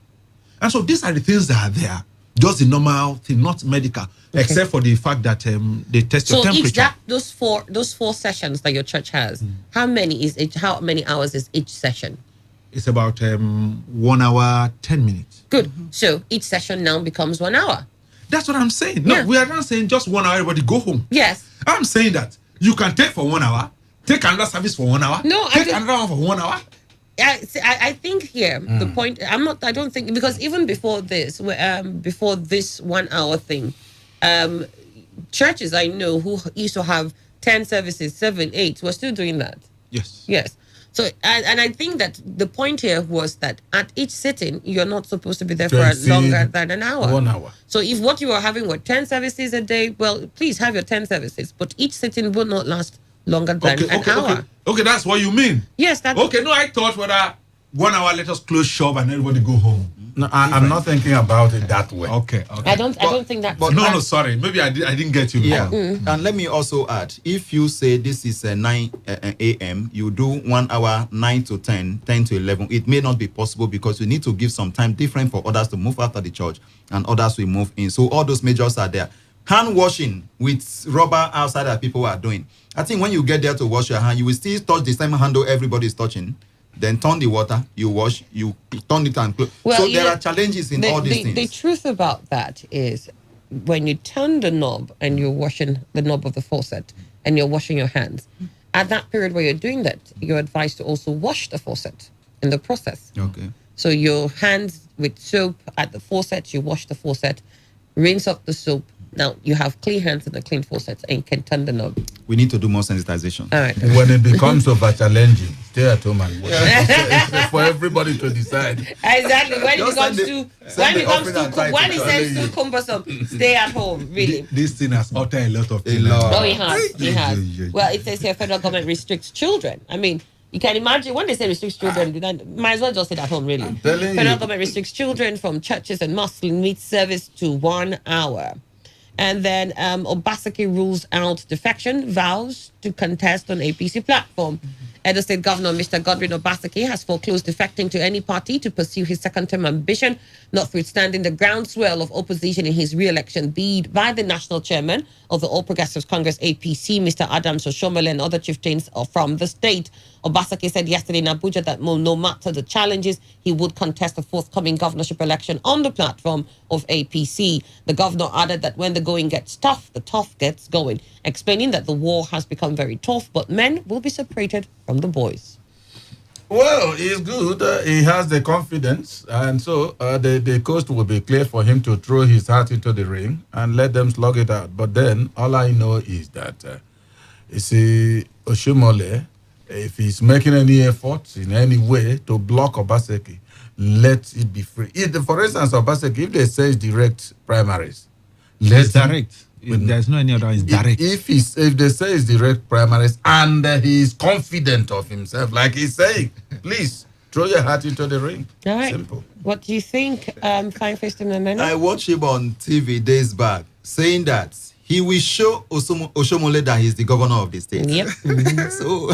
And so these are the things that are there. Just the normal thing, not medical, except for the fact that they test your temperature. So those four sessions that your church has, how many is each? How many hours is each session? It's about 1 hour, 10 minutes. Good. So each session now becomes 1 hour. That's what I'm saying. No, we are not saying just 1 hour, everybody go home. Yes. I'm saying that you can take for 1 hour, take another service for 1 hour, no, take another one for 1 hour. I think here the point. I don't think, because even before this 1 hour thing, churches I know who used to have 10 services, 7, 8, were still doing that. Yes. So and I think that the point here was that at each sitting you're not supposed to be there for longer than an hour. 1 hour. So if what you were having were 10 services a day, well, please have your 10 services, but each sitting will not last longer than an hour. Okay, that's what you mean. Yes, that's okay. No, I thought whether 1 hour let us close shop and everybody go home. No, I'm not thinking about it that way. Okay. I don't think that. But no, sorry. Maybe I didn't get you. Yeah. And let me also add, if you say this is 9 a.m., you do 1 hour 9 to 10, 10 to 11. It may not be possible because you need to give some time different for others to move after the church and others will move in. So all those measures are there. Hand washing with rubber outside that people are doing. I think when you get there to wash your hand, you will still touch the same handle everybody is touching. Then turn the water, you wash, you turn it and close. Well, so there are challenges in all these things. The truth about that is when you turn the knob and you're washing the knob of the faucet and you're washing your hands, at that period where you're doing that, you're advised to also wash the faucet in the process. Okay. So your hands with soap at the faucet, you wash the faucet, rinse off the soap. Now you have clean hands and a clean faucet and you can turn the knob. We need to do more sensitization. All right. When it becomes over challenging, stay at home and watch. It's for everybody to decide. Exactly. When it becomes too cumbersome, stay at home. Really. This thing has uttered a lot of things. Oh, it has. Well, it says here federal government restricts children. I mean, you can imagine when they say restricts children, then might as well just sit at home, really. Federal government restricts children from churches and mosques meet service to 1 hour. And then Obaseki rules out defection, vows to contest on APC platform. Edo State Governor Mr. Godwin Obaseki has foreclosed defecting to any party to pursue his second-term ambition, notwithstanding the groundswell of opposition in his re-election bid by the national chairman of the All Progressives Congress, APC, Mr. Adams Oshomole, and other chieftains from the state. Obaseki said yesterday in Abuja that no matter the challenges, he would contest the forthcoming governorship election on the platform of APC. The governor added that when the going gets tough, the tough gets going, explaining that the war has become very tough, but men will be separated from the boys. Well, he's good. He has the confidence. And so the coast will be clear for him to throw his heart into the ring and let them slug it out. But then all I know is that, you see, Oshomole, if he's making any efforts in any way to block Obaseki, let it be free. For instance, Obaseki, if they say it's direct primaries, it's direct. There's no any other. It's direct. If they say it's direct primaries and he's confident of himself, like he's saying, please throw your heart into the ring. All right. Simple. What do you think, Fine Faced Memeno? I watched him on TV days back saying that he will show Oshomole that he's the governor of the state. Yep. So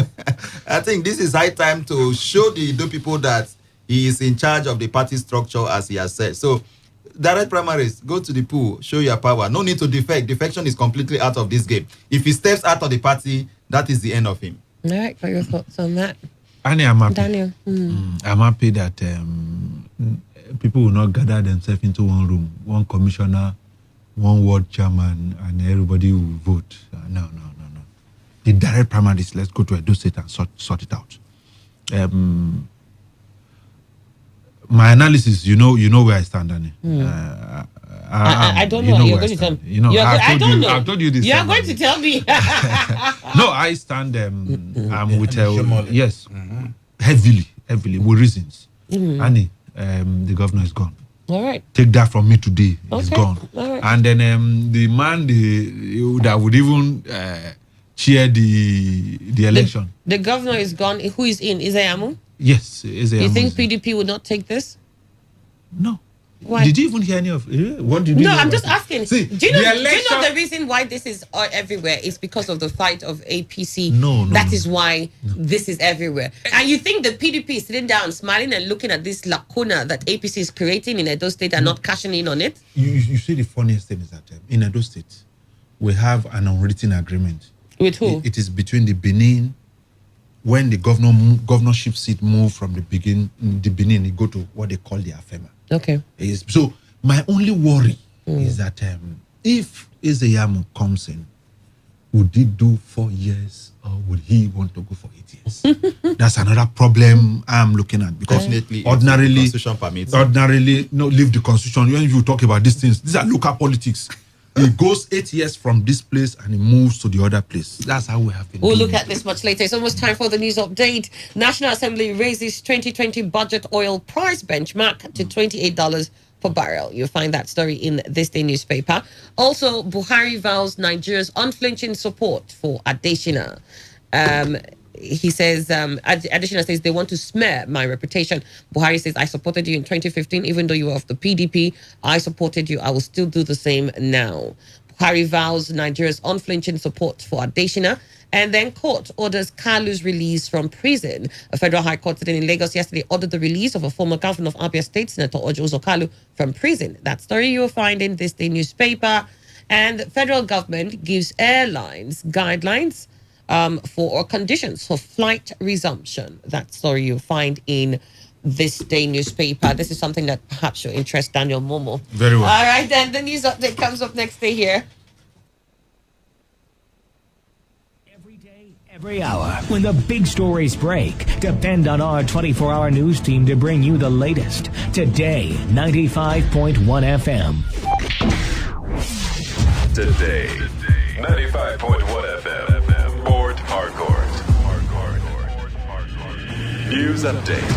I think this is high time to show the people that he is in charge of the party structure, as he has said. So direct primaries, go to the pool, show your power. No need to defect. Defection is completely out of this game. If he steps out of the party, that is the end of him. All right, what are your thoughts on that? Annie, I'm happy. Daniel. I'm happy that people will not gather themselves into one room, one commissioner, one ward chairman, and everybody will vote. No. The direct primaries, let's go to Edo State and sort it out. My analysis, you know where I stand, Danny. I don't know. You're going to tell me. I've told you this. You're going to tell me. No, I stand. I'm with yes, heavily with reasons. Annie, the governor is gone. All right. Take that from me today. He's Okay. gone. All right. And then the man that would even chair the election. The governor is gone. Who is in? Is Ayamu? Yes, You think PDP would not take this? No. Why? Did you even hear any of what did you No, know I'm about just it? asking. See, Do you know election, the reason why this is everywhere is because of the fight of APC? No, That no. is why this is everywhere. And you think the PDP is sitting down, smiling and looking at this lacuna that APC is creating in Edo State and not cashing in on it? You see, the funniest thing is that in Edo State, we have an unwritten agreement. With who? It is between the Benin. When the governorship seat moved from the Benin, it go to what they call the Afema. Okay. So my only worry is that if Ezeyamu comes in, would he do 4 years or would he want to go for 8 years? That's another problem I'm looking at, because Definitely, ordinarily, the constitution permits. leave the constitution. When you talk about these things, these are local politics. He goes 8 years from this place and he moves to the other place. That's how we have been. We'll doing look at this much later. It's almost time for the news update. National Assembly raises 2020 budget oil price benchmark to $28 per barrel. You'll find that story in this day newspaper. Also, Buhari vows Nigeria's unflinching support for Adesina. He says, Adesina says they want to smear my reputation. Buhari says, I supported you in 2015, even though you were of the PDP. I supported you. I will still do the same now. Buhari vows Nigeria's unflinching support for Adesina. And then court orders Kalu's release from prison. A federal high court sitting in Lagos yesterday ordered the release of a former governor of Abia State, Senator Ojo Kalu, from prison. That story you will find in this day newspaper. And the federal government gives airlines guidelines for conditions for flight resumption. That story you'll find in this day newspaper. This is something that perhaps will interest Daniel Momo. Very well. All right, then the news update comes up next day here. Every day, every hour, when the big stories break, depend on our 24-hour news team to bring you the latest. Today, 95.1 FM. Today, 95.1 FM. Board Hardcore. News update.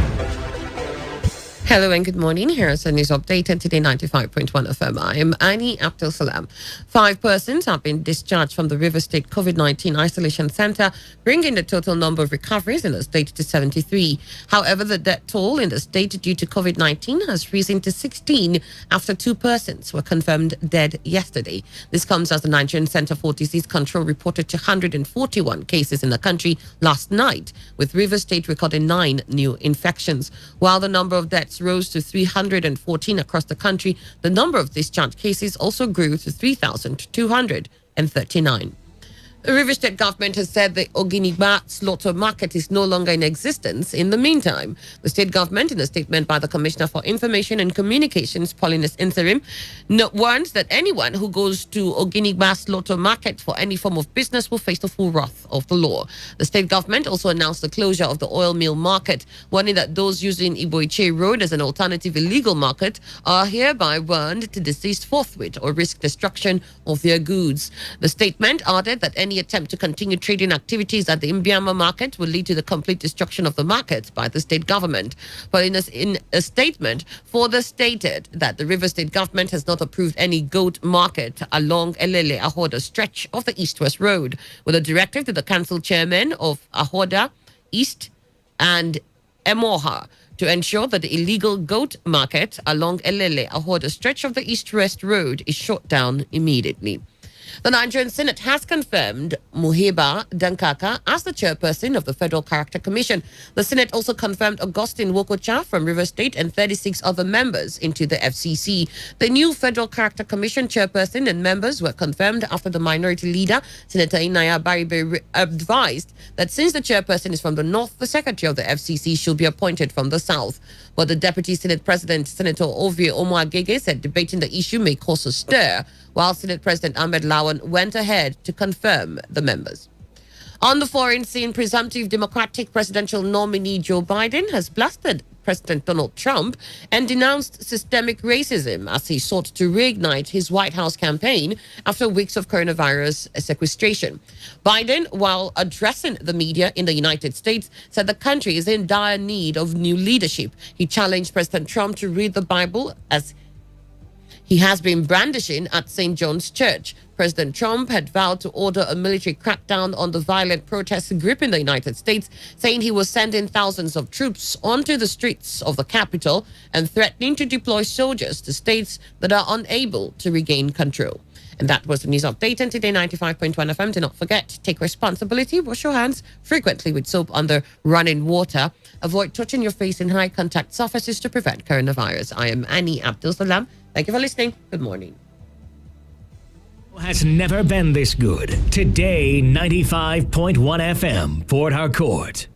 Hello and good morning. Here's a news update at Today 95.1 FM. I am Annie Abdul Salam. 5 persons have been discharged from the River State COVID-19 Isolation Center, bringing the total number of recoveries in the state to 73. However, the death toll in the state due to COVID-19 has risen to 16 after 2 persons were confirmed dead yesterday. This comes as the Nigerian Center for Disease Control reported 241 cases in the country last night, with River State recording 9 new infections. While the number of deaths rose to 314 across the country, the number of discharged cases also grew to 3,239. The River State government has said the Oginigba slaughter market is no longer in existence in the meantime. The state government, in a statement by the Commissioner for Information and Communications, Paulinus Interim, warns that anyone who goes to Oginigba slaughter market for any form of business will face the full wrath of the law. The state government also announced the closure of the oil mill market, warning that those using Iboiche Road as an alternative illegal market are hereby warned to desist forthwith or risk destruction of their goods. The statement added that any attempt to continue trading activities at the Mbiama market will lead to the complete destruction of the market by the state government. But in a statement, further stated that the River State government has not approved any goat market along Elele Ahoda stretch of the East-West Road, with a directive to the council chairman of Ahoda East and Emoha to ensure that the illegal goat market along Elele Ahoda stretch of the East-West Road is shut down immediately. The Nigerian Senate has confirmed Muhiba Dankaka as the chairperson of the Federal Character Commission. The Senate also confirmed Augustine Wokocha from River State and 36 other members into the FCC. The new Federal Character Commission chairperson and members were confirmed after the minority leader, Senator Inaya Baribe, advised that since the chairperson is from the north, the secretary of the FCC should be appointed from the south. But the Deputy Senate President, Senator Ovie Omoagege, said debating the issue may cause a stir, while Senate President Ahmed Lawan went ahead to confirm the members. On the foreign scene, presumptive Democratic presidential nominee Joe Biden has blasted President Donald Trump and denounced systemic racism as he sought to reignite his White House campaign after weeks of coronavirus sequestration. Biden, while addressing the media in the United States, said the country is in dire need of new leadership. He challenged President Trump to read the Bible as he has been brandishing at St. John's Church. President Trump had vowed to order a military crackdown on the violent protests gripping the United States, saying he was sending thousands of troops onto the streets of the capital and threatening to deploy soldiers to states that are unable to regain control. And that was the news update on Today 95.1 FM. Do not forget, take responsibility, wash your hands frequently with soap under running water. Avoid touching your face in high contact surfaces to prevent coronavirus. I am Annie Abdul Salam. Thank you for listening. Good morning. Has never been this good. Today 95.1 FM, Port Harcourt.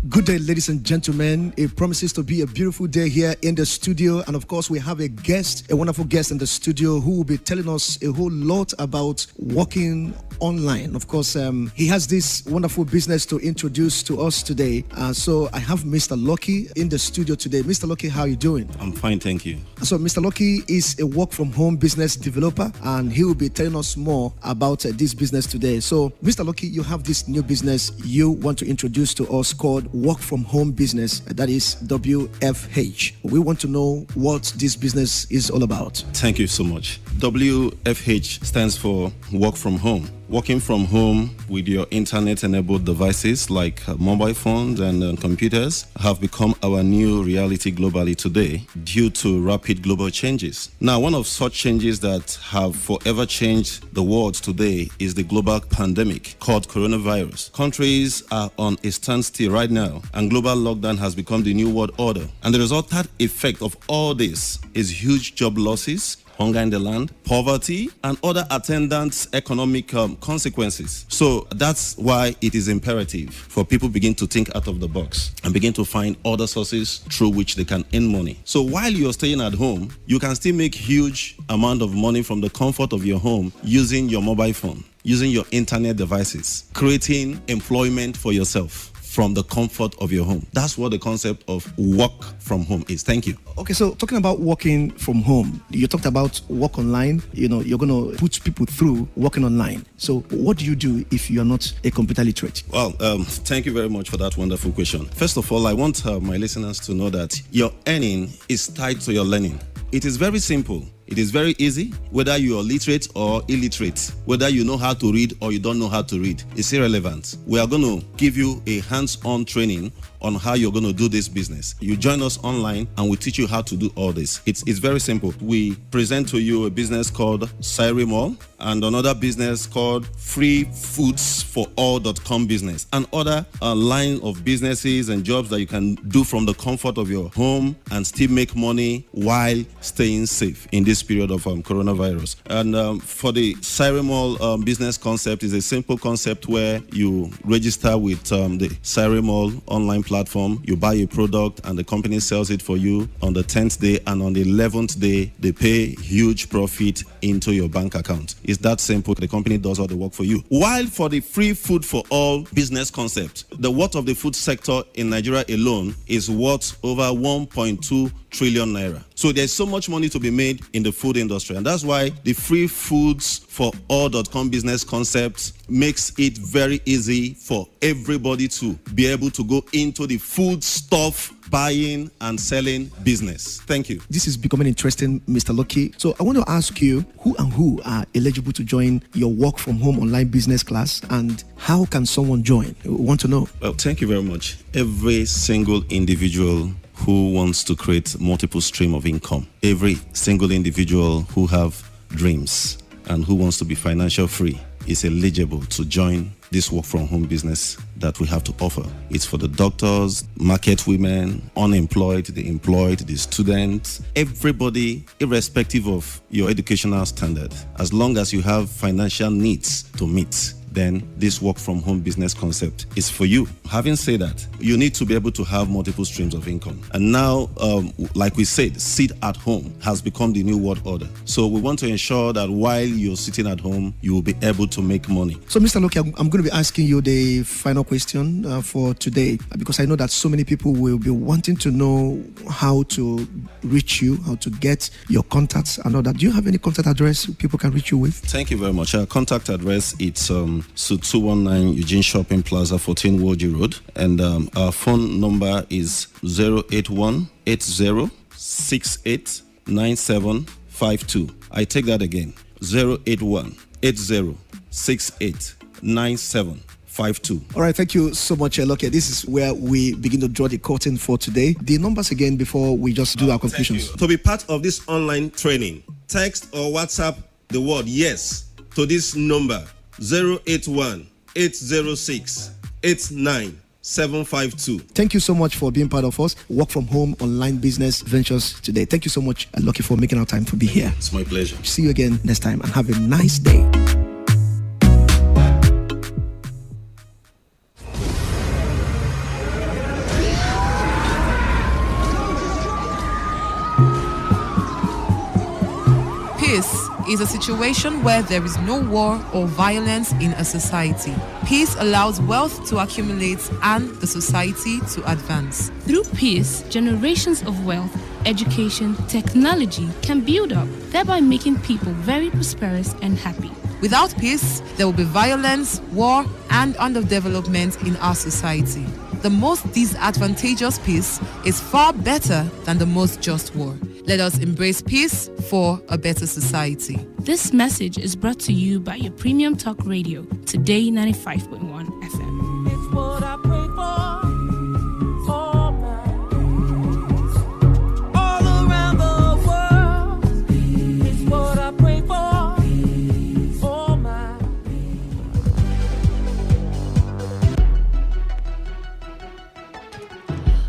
Good day, ladies and gentlemen. It promises to be a beautiful day here in the studio. And of course, we have a guest, a wonderful guest in the studio who will be telling us a whole lot about working online. Of course, he has this wonderful business to introduce to us today. So I have Mr. Lucky in the studio today. Mr. Lucky, how are you doing? I'm fine, thank you. So Mr. Lucky is a work-from-home business developer, and he will be telling us more about this business today. So Mr. Lucky, you have this new business you want to introduce to us called Work from Home Business, that is WFH. We want to know what this business is all about. Thank you so much. WFH stands for Work from Home. Working from home with your internet-enabled devices like mobile phones and computers have become our new reality globally today due to rapid global changes. Now, one of such changes that have forever changed the world today is the global pandemic called coronavirus. Countries are on a standstill right now, and global lockdown has become the new world order. And the resultant effect of all this is huge job losses, hunger in the land, poverty, and other attendant economic consequences. So that's why it is imperative for people begin to think out of the box and begin to find other sources through which they can earn money. So while you're staying at home, you can still make huge amount of money from the comfort of your home using your mobile phone, using your internet devices, creating employment for yourself from the comfort of your home. That's what the concept of work from home is. Thank you. Okay, so talking about working from home, you talked about work online. You know, you're going to put people through working online. So what do you do if you're not a computer literate? Well, thank you very much for that wonderful question. First of all, I want my listeners to know that your earning is tied to your learning. It is very simple. It is very easy, whether you are literate or illiterate, whether you know how to read or you don't know how to read. It's irrelevant. We are going to give you a hands-on training on how you're going to do this business. You join us online and we teach you how to do all this. It's very simple. We present to you a business called Cyril Mall and another business called freefoodsforall.com business and other line of businesses and jobs that you can do from the comfort of your home and still make money while staying safe in this period of coronavirus. And for the Cyril Mall business concept is a simple concept where you register with the Cyril Mall online platform, you buy a product and the company sells it for you on the 10th day, and on the 11th day they pay huge profit into your bank account. It's that simple. The company does all the work for you. While for the free food for all business concept, the worth of the food sector in Nigeria alone is worth over 1.2 trillion naira. So there's so much money to be made in the food industry, and that's why the free foods for all.com business concept makes it very easy for everybody to be able to go into the food stuff buying and selling business. Thank you. This is becoming interesting, Mr. Lucky. So I want to ask you, who are eligible to join your work from home online business class, and how can someone join? We want to know. Well, thank you very much. Every single individual who wants to create multiple stream of income, every single individual who have dreams and who wants to be financial free is eligible to join this work from home business that we have to offer. It's for the doctors, market women, unemployed, the employed, the students, everybody, irrespective of your educational standard. As long as you have financial needs to meet, then this work from home business concept is for you. Having said that, you need to be able to have multiple streams of income. And now, like we said, sit at home has become the new world order. So we want to ensure that while you're sitting at home, you will be able to make money. So Mr. Lucky, I'm going to be asking you the final question for today, because I know that so many people will be wanting to know how to reach you, how to get your contacts and all that. Do you have any contact address people can reach you with? Thank you very much. Our contact address, it's Suite 219 Eugene Shopping Plaza, 14 Woji Road. And our phone number is 081-80-68-9752. I take that again. 081-80-68-9752. All right, thank you so much, Loke. This is where we begin to draw the curtain for today. The numbers again before we just do our conclusions. To be part of this online training, text or WhatsApp the word yes to this number 081-806-89752. Thank you so much for being part of us. Work from home, online business ventures today. Thank you so much, Lucky, for making our time to be here. It's my pleasure. See you again next time and have a nice day. Peace is a situation where there is no war or violence in a society. Peace allows wealth to accumulate and the society to advance. Through peace, generations of wealth, education, technology can build up, thereby making people very prosperous and happy. Without peace, there will be violence, war, and underdevelopment in our society. The most disadvantageous peace is far better than the most just war. Let us embrace peace for a better society. This message is brought to you by your premium talk radio, Today 95.1 FM. It's what I pray for.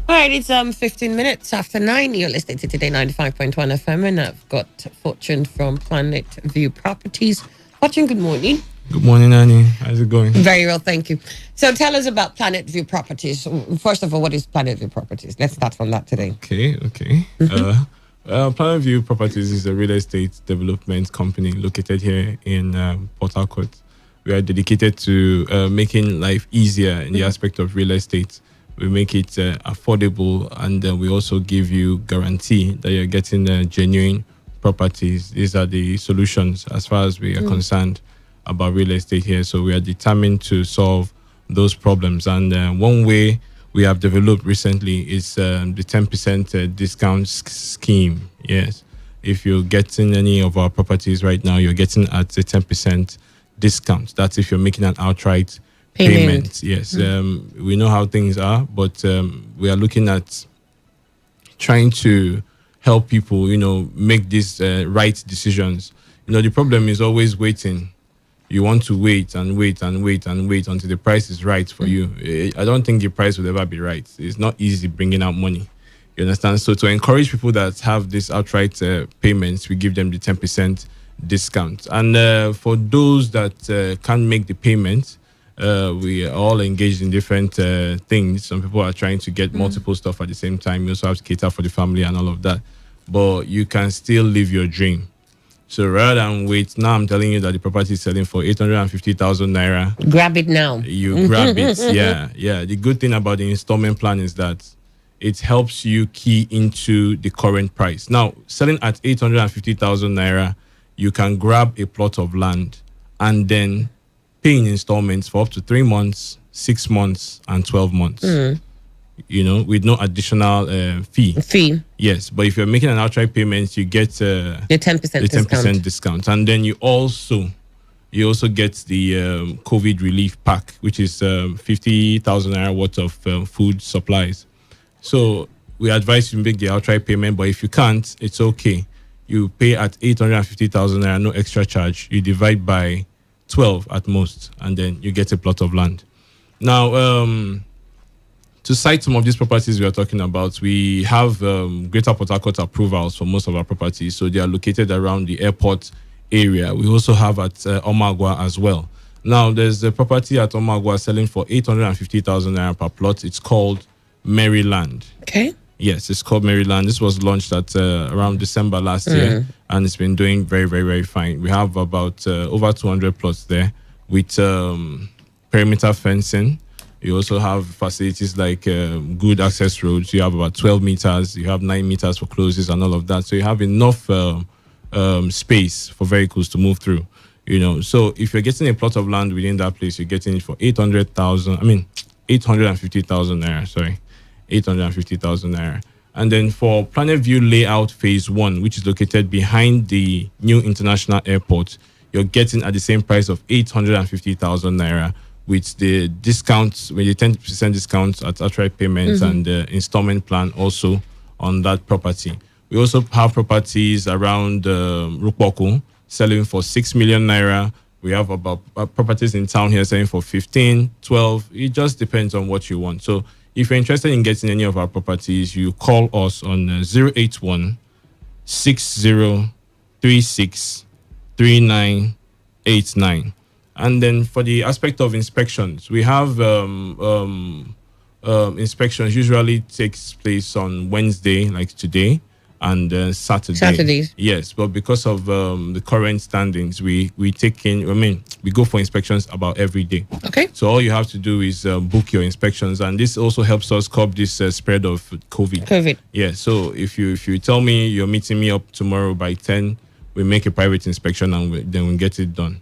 All right, it's 15 minutes after 9. You're listening to Today 95.1 FM, and I've got Fortune from Planet View Properties. Fortune, good morning. Good morning, Annie. How's it going? Very well, thank you. So tell us about Planet View Properties. First of all, what is Planet View Properties? Let's start from that today. Okay. Planet View Properties is a real estate development company located here in Port Harcourt. We are dedicated to making life easier in the aspect of real estate. We make it affordable, and we also give you guarantee that you're getting genuine properties. These are the solutions as far as we are concerned about real estate here. So we are determined to solve those problems. And one way we have developed recently is the 10% discount scheme. Yes. If you're getting any of our properties right now, you're getting at a 10% discount. That's if you're making an outright payment. Yes. We know how things are, but we are looking at trying to help people, make these right decisions. The problem is always waiting. You want to wait and wait and wait and wait until the price is right for you. I don't think the price will ever be right. It's not easy bringing out money. You understand? So to encourage people that have this outright payments, we give them the 10% discount. And for those that can't make the payment, we are all engaged in different things. Some people are trying to get multiple stuff at the same time. You also have to cater for the family and all of that. But you can still live your dream. So rather than wait, now I'm telling you that the property is selling for 850,000 naira. Grab it now. You grab it. Yeah. The good thing about the installment plan is that it helps you key into the current price. Now, selling at 850,000 naira, you can grab a plot of land and then pay in installments for up to 3 months, 6 months, and 12 months. With no additional fee. Yes, but if you're making an outright payment, you get the 10% discount. And then you also get the COVID relief pack, which is 50,000 naira worth of food supplies. So we advise you to make the outright payment, but if you can't, it's okay. You pay at 850,000 naira, no extra charge. You divide by 12 at most, and then you get a plot of land. Now, to cite some of these properties we are talking about, we have Greater Port Harcourt approvals for most of our properties, so they are located around the airport area. We also have at Omagwa as well. Now, there's a property at Omagwa selling for 850,000 naira per plot. It's called Maryland. Okay. Yes, it's called Maryland. This was launched at around December last year, and it's been doing very, very, very fine. We have about over 200 plots there with perimeter fencing. You also have facilities like good access roads. You have about 12 meters. You have 9 meters for closes and all of that. So you have enough space for vehicles to move through. So if you're getting a plot of land within that place, you're getting it for 850,000 naira, sorry. 850,000 naira. And then for Planet View Layout Phase 1, which is located behind the new international airport, you're getting at the same price of 850,000 naira with the discounts, with the 10% discounts at outright payments and the installment plan also on that property. We also have properties around Rukboku selling for 6 million naira. We have about properties in town here selling for 15, 12. It just depends on what you want. So if you're interested in getting any of our properties, you call us on 081 6036 3989. And then for the aspect of inspections, we have inspections usually takes place on Wednesday, like today, and Saturday. Saturdays. Yes, but because of the current standings, we go for inspections about every day. Okay. So all you have to do is book your inspections, and this also helps us curb this spread of COVID. Yeah. So if you tell me you're meeting me up tomorrow by 10, we make a private inspection and then we get it done.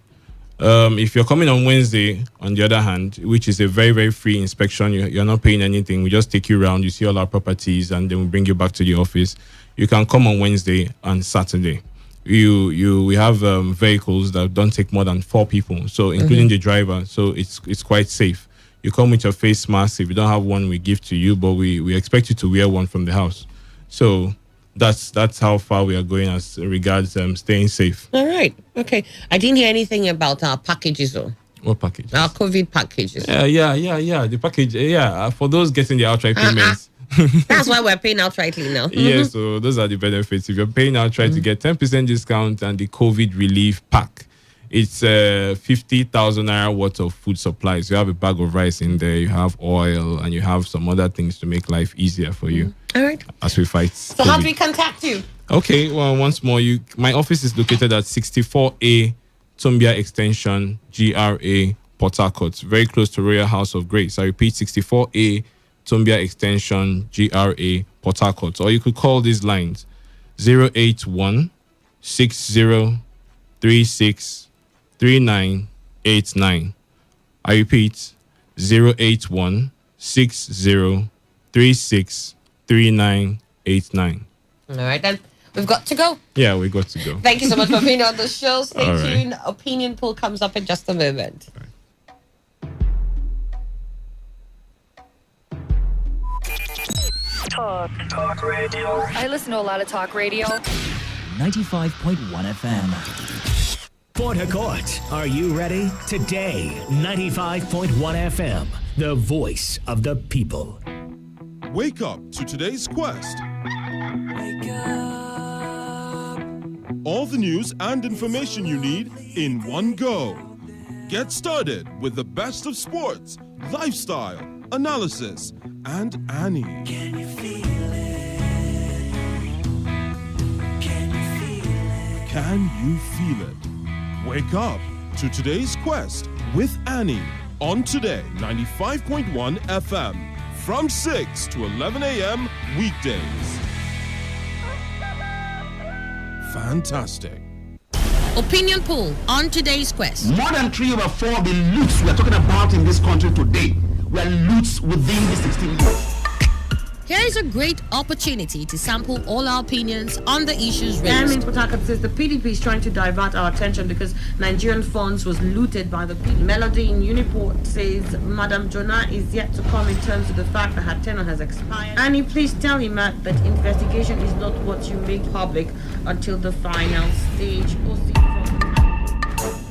If you're coming on Wednesday, on the other hand, which is a very, very free inspection, you're not paying anything. We just take you around, you see all our properties, and then we bring you back to the office. You can come on Wednesday and Saturday. We have vehicles that don't take more than 4 people, so including the driver. So it's quite safe. You come with your face mask. If you don't have one, we give to you, but we expect you to wear one from the house. So that's how far we are going as regards staying safe. All right. Okay. I didn't hear anything about our packages though. What package? Our COVID packages. Yeah. The package. For those getting the outright payments. That's why we're paying outrightly now. Yeah, so those are the benefits. If you're paying outright to get 10% discount and the COVID relief pack, it's 50,000 naira worth of food supplies. You have a bag of rice in there, you have oil, and you have some other things to make life easier for you. All right. As we fight. So COVID. how do we contact you? Okay, well, once more, my office is located at 64A Tumbia Extension, GRA, Port Harcourt, very close to Royal House of Grace. I repeat, 64A Tumbia Extension, GRA, Port Harcourt. Or you could call these lines 081 6036 3989. I repeat, 081 6036 3989. All right, then. We've got to go. Yeah, we got to go. Thank you so much for being on the show. Stay All right. tuned. Opinion poll comes up in just a moment. Talk radio. I listen to a lot of talk radio. 95.1 FM. Port Harcourt, are you ready? Today, 95.1 FM, the voice of the people. Wake up to today's quest. Wake up. All the news and information you need in one go. Get started with the best of sports, lifestyle, analysis, and Annie. Can you feel it? Can you feel it? Can you feel it? Wake up to today's quest with Annie on Today 95.1 FM from 6 to 11 a.m. weekdays. Fantastic. Opinion poll on today's quest. More than 3 over 4 of the loots we are talking about in this country today were loots within the 16 years. Here is a great opportunity to sample all our opinions on the issues Amin raised. Potaka says the PDP is trying to divert our attention because Nigerian funds was looted by the PDP. Melody in Uniport says Madam Jonah is yet to come in terms of the fact that her tenure has expired. Annie, please tell him that investigation is not what you make public until the final stage.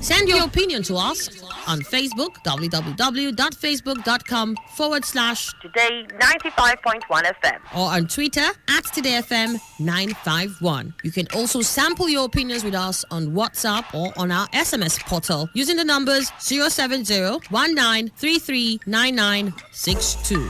Send your opinion to us on Facebook, www.facebook.com/Today 95.1 FM, or on Twitter @TodayFM951. You can also sample your opinions with us on WhatsApp or on our SMS portal using the numbers 070-1933-9962.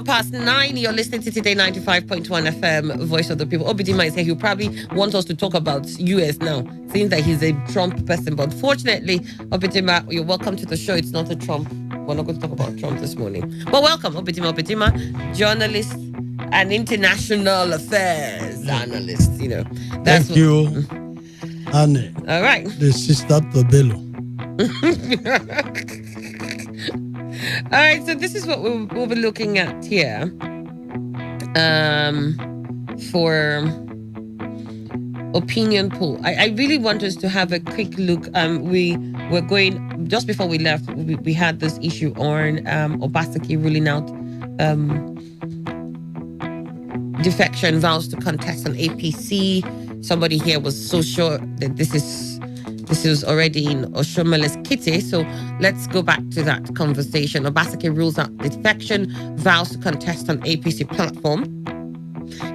9. You're listening to Today 95.1 FM, Voice of the People. Obidi might say he'll probably want us to talk about US now, seeing that he's a Trump person. But fortunately, Obidima, you're welcome to the show. It's not a Trump. We're not going to talk about Trump this morning. But welcome, Obidima, journalist and international affairs analyst. You know, that's Thank you, Annie. All right. The sister to Bello. All right, so this is what we'll be looking at here for opinion poll. I really want us to have a quick look. We were going, just before we left, we had this issue on Obaseki ruling out defection vows to contest on APC. Somebody here was so sure that this is already in Oshomele's kitty. So let's go back to that conversation. Obaseki rules out defection, vows to contest on APC platform.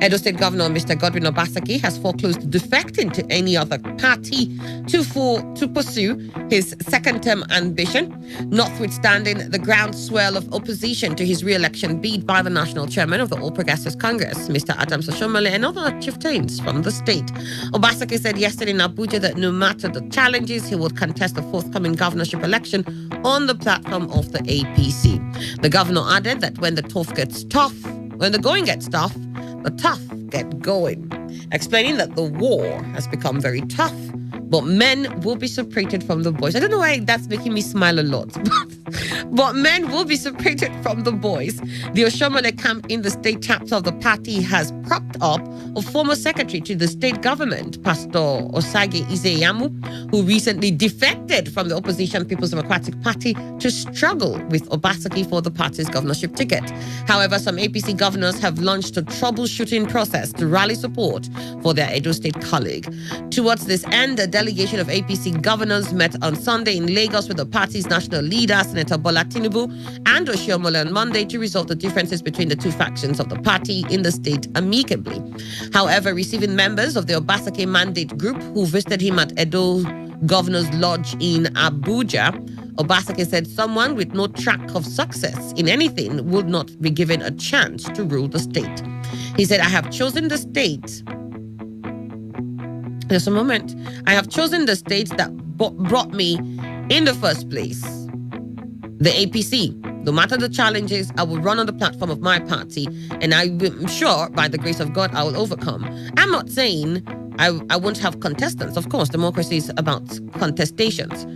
Edo State Governor Mr. Godwin Obaseki has foreclosed defecting to any other party to pursue his second-term ambition, notwithstanding the groundswell of opposition to his re-election bid by the national chairman of the All Progressives Congress, Mr. Adams Oshomole, and other chieftains from the state. Obaseki said yesterday in Abuja that no matter the challenges, he would contest the forthcoming governorship election on the platform of the APC. The governor added that when the going gets tough, the tough get going, explaining that the war has become very tough, but men will be separated from the boys. I don't know why that's making me smile a lot, but men will be separated from the boys. The Oshomole camp in the state chapter of the party has propped up a former secretary to the state government, Pastor Osage Izeyamu, who recently defected from the opposition People's Democratic Party to struggle with Obaseki for the party's governorship ticket. However, some APC governors have launched a troubleshooting process to rally support for their Edo State colleague. Towards this end, a delegation of APC governors met on Sunday in Lagos with the party's national leader, Senator Bola Tinubu, and Oshiomhole on Monday to resolve the differences between the two factions of the party in the state amicably. However, receiving members of the Obaseki Mandate Group who visited him at Edo Governor's Lodge in Abuja, Obaseki said someone with no track of success in anything would not be given a chance to rule the state. He said, I have chosen the state. Just a moment. I have chosen the state that brought me in the first place, the APC. No matter the challenges, I will run on the platform of my party, and I'm sure, by the grace of God, I will overcome. I'm not saying I won't have contestants. Of course, democracy is about contestations.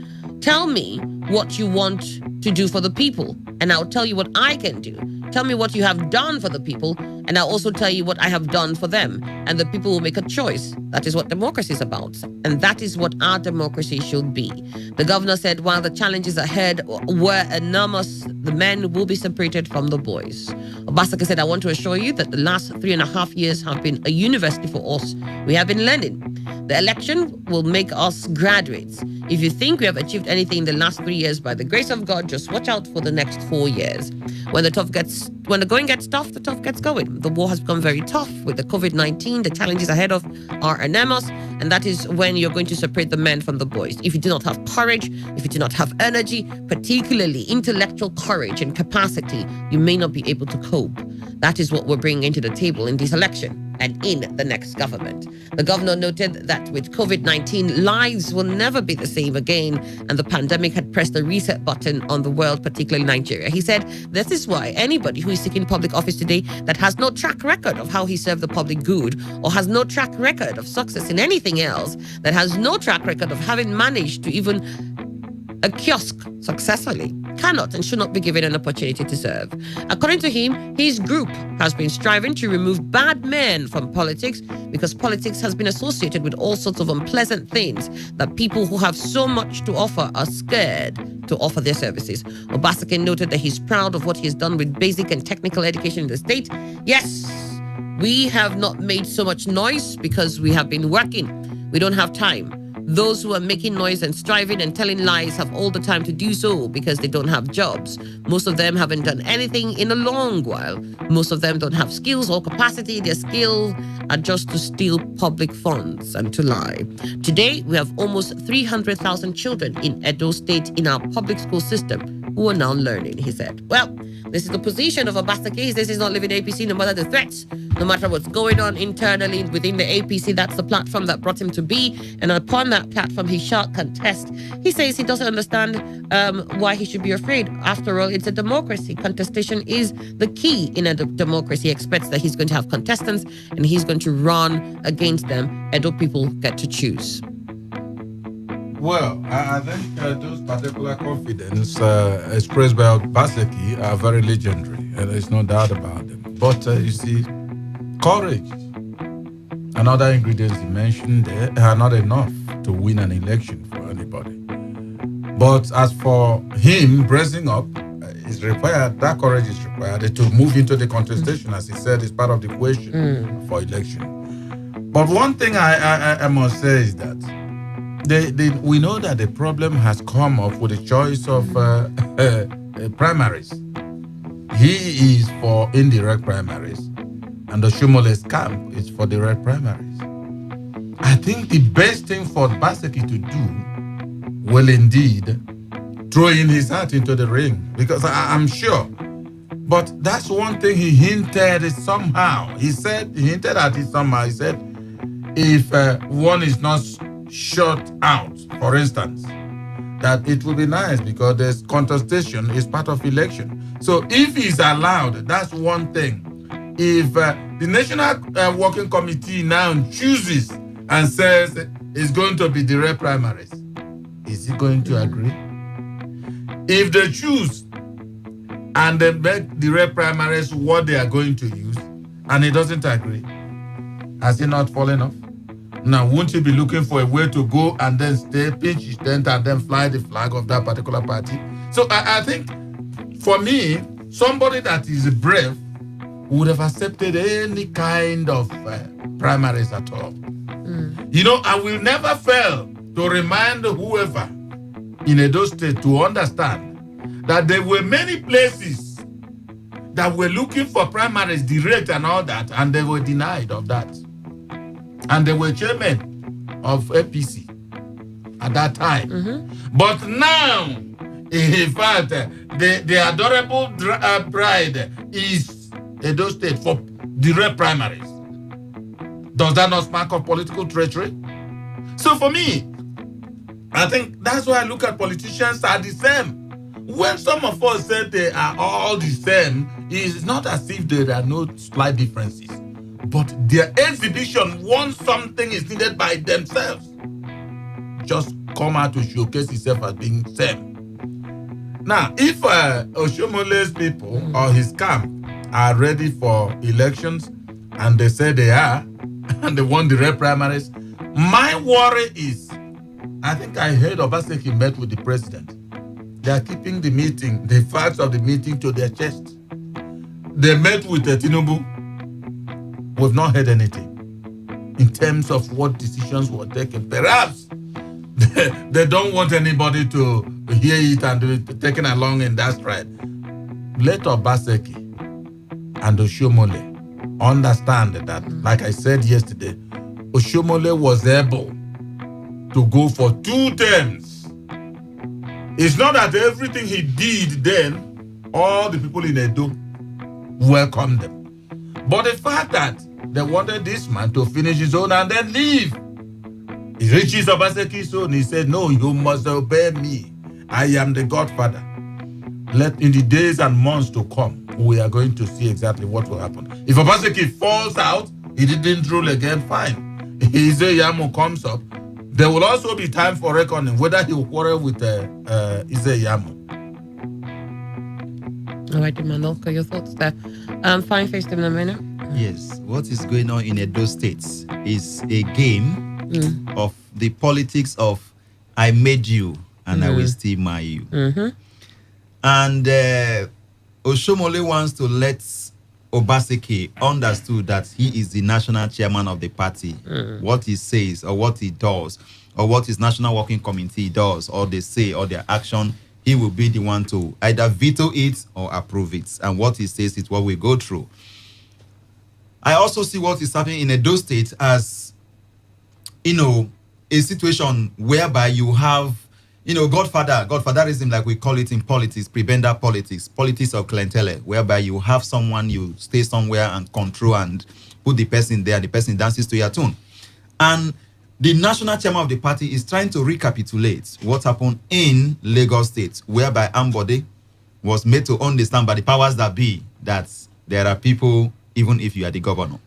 Tell me what you want to do for the people, and I'll tell you what I can do. Tell me what you have done for the people, and I'll also tell you what I have done for them. And the people will make a choice. That is what democracy is about. And that is what our democracy should be. The governor said while the challenges ahead were enormous, the men will be separated from the boys. Obaseki said, I want to assure you that the last 3.5 years have been a university for us. We have been learning. The election will make us graduates. If you think we have achieved anything in the last 3 years, by the grace of God, just watch out for the next 4 years. When the going gets tough, the tough gets going. The war has become very tough with the COVID-19. The challenges ahead of are enormous, and that is when you're going to separate the men from the boys. If you do not have courage, if you do not have energy, particularly intellectual courage and capacity, you may not be able to cope. That is what we're bringing to the table in this election and in the next government. The governor noted that with COVID-19, lives will never be the same again, and the pandemic had pressed the reset button on the world, particularly Nigeria. He said, this is why anybody who is seeking public office today that has no track record of how he served the public good, or has no track record of success in anything else, that has no track record of having managed to even a kiosk successfully, cannot and should not be given an opportunity to serve. According to him, his group has been striving to remove bad men from politics because politics has been associated with all sorts of unpleasant things that people who have so much to offer are scared to offer their services. Obaseki noted that he's proud of what he's done with basic and technical education in the state. Yes, we have not made so much noise because we have been working. We don't have time. Those who are making noise and striving and telling lies have all the time to do so because they don't have jobs. Most of them haven't done anything in a long while. Most of them don't have skills or capacity. Their skills are just to steal public funds and to lie. Today, we have almost 300,000 children in Edo State in our public school system who are now learning, he said. Well, this is the position of Obaseki. This is not living APC, no matter the threats, no matter what's going on internally within the APC. That's the platform that brought him to be. And upon that platform, he shall contest. He says he doesn't understand why he should be afraid. After all, it's a democracy. Contestation is the key in a democracy. He expects that he's going to have contestants and he's going to run against them. Edo people get to choose. Well, I think those particular confidence expressed by Obaseki are very legendary, and there's no doubt about them. But you see, courage and other ingredients he mentioned there are not enough to win an election for anybody. But as for him bracing up, is required. That courage is required to move into the contestation, as he said, is part of the equation for election. But one thing I must say is that we know that the problem has come up with the choice of primaries. He is for indirect primaries, and the Shumole's camp is for direct primaries. I think the best thing for Obaseki to do will indeed throw in his hat into the ring, because I'm sure. But that's one thing he hinted somehow. He hinted at it somehow. He said, if one is not shut out, for instance, that it will be nice because there's contestation is part of election. So if he's allowed, that's one thing. If the National Working Committee now chooses and says it's going to be direct primaries, is he going to agree? If they choose and they make direct primaries what they are going to use and he doesn't agree, has he not fallen off? Now, won't he be looking for a way to go and then stay, pitch his tent, and then fly the flag of that particular party? So I think, for me, somebody that is brave would have accepted any kind of primaries at all. You know, I will never fail to remind whoever in Edo State to understand that there were many places that were looking for primaries, direct and all that, and they were denied of that. And they were chairman of APC at that time. But now, in fact, the adorable bride is Edo State for direct primaries. Does that not spark of political treachery? So for me, I think that's why I look at politicians are the same. When some of us say they are all the same, it's not as if there are no slight differences. But their exhibition, once something is needed by themselves, just come out to showcase itself as being same. Now, if Oshomole's people or his camp are ready for elections, and they say they are, and they want direct primaries, my worry is, I think I heard Obaseki met with the president. They are keeping the meeting, the facts of the meeting to their chest. They met with Tinubu. We've not heard anything in terms of what decisions were taken. Perhaps they don't want anybody to hear it and be taken along in that stride. Let Obaseki and Oshomole understand that, like I said yesterday, Oshomole was able to go for 2 terms. It's not that everything he did then, all the people in Edo welcomed them. But the fact that they wanted this man to finish his own and then leave. He reaches Obaseki's own. He said, no, you must obey me. I am the Godfather. In the days and months to come, we are going to see exactly what will happen. If Obaseki falls out, he didn't rule again, fine. Izeyamo comes up, there will also be time for reckoning whether he will quarrel with Izeyamo. All right, Manolka, your thoughts there. Fine face in a minute. Yes, what is going on in Edo State is a game of the politics of I made you and I will still marry you. And Oshomole wants to let Obaseki understood that he is the national chairman of the party. What he says or what he does or what his National Working Committee does, or they say, or their action, he will be the one to either veto it or approve it. And what he says is what we go through. I also see what is happening in Edo State as, a situation whereby you have, godfatherism, like we call it in politics, prebender politics of clientele, whereby you have someone, you stay somewhere and control and put the person there, the person dances to your tune. And the national chairman of the party is trying to recapitulate what happened in Lagos State, whereby Ambode was made to understand by the powers that be that there are people, even if you are the governor.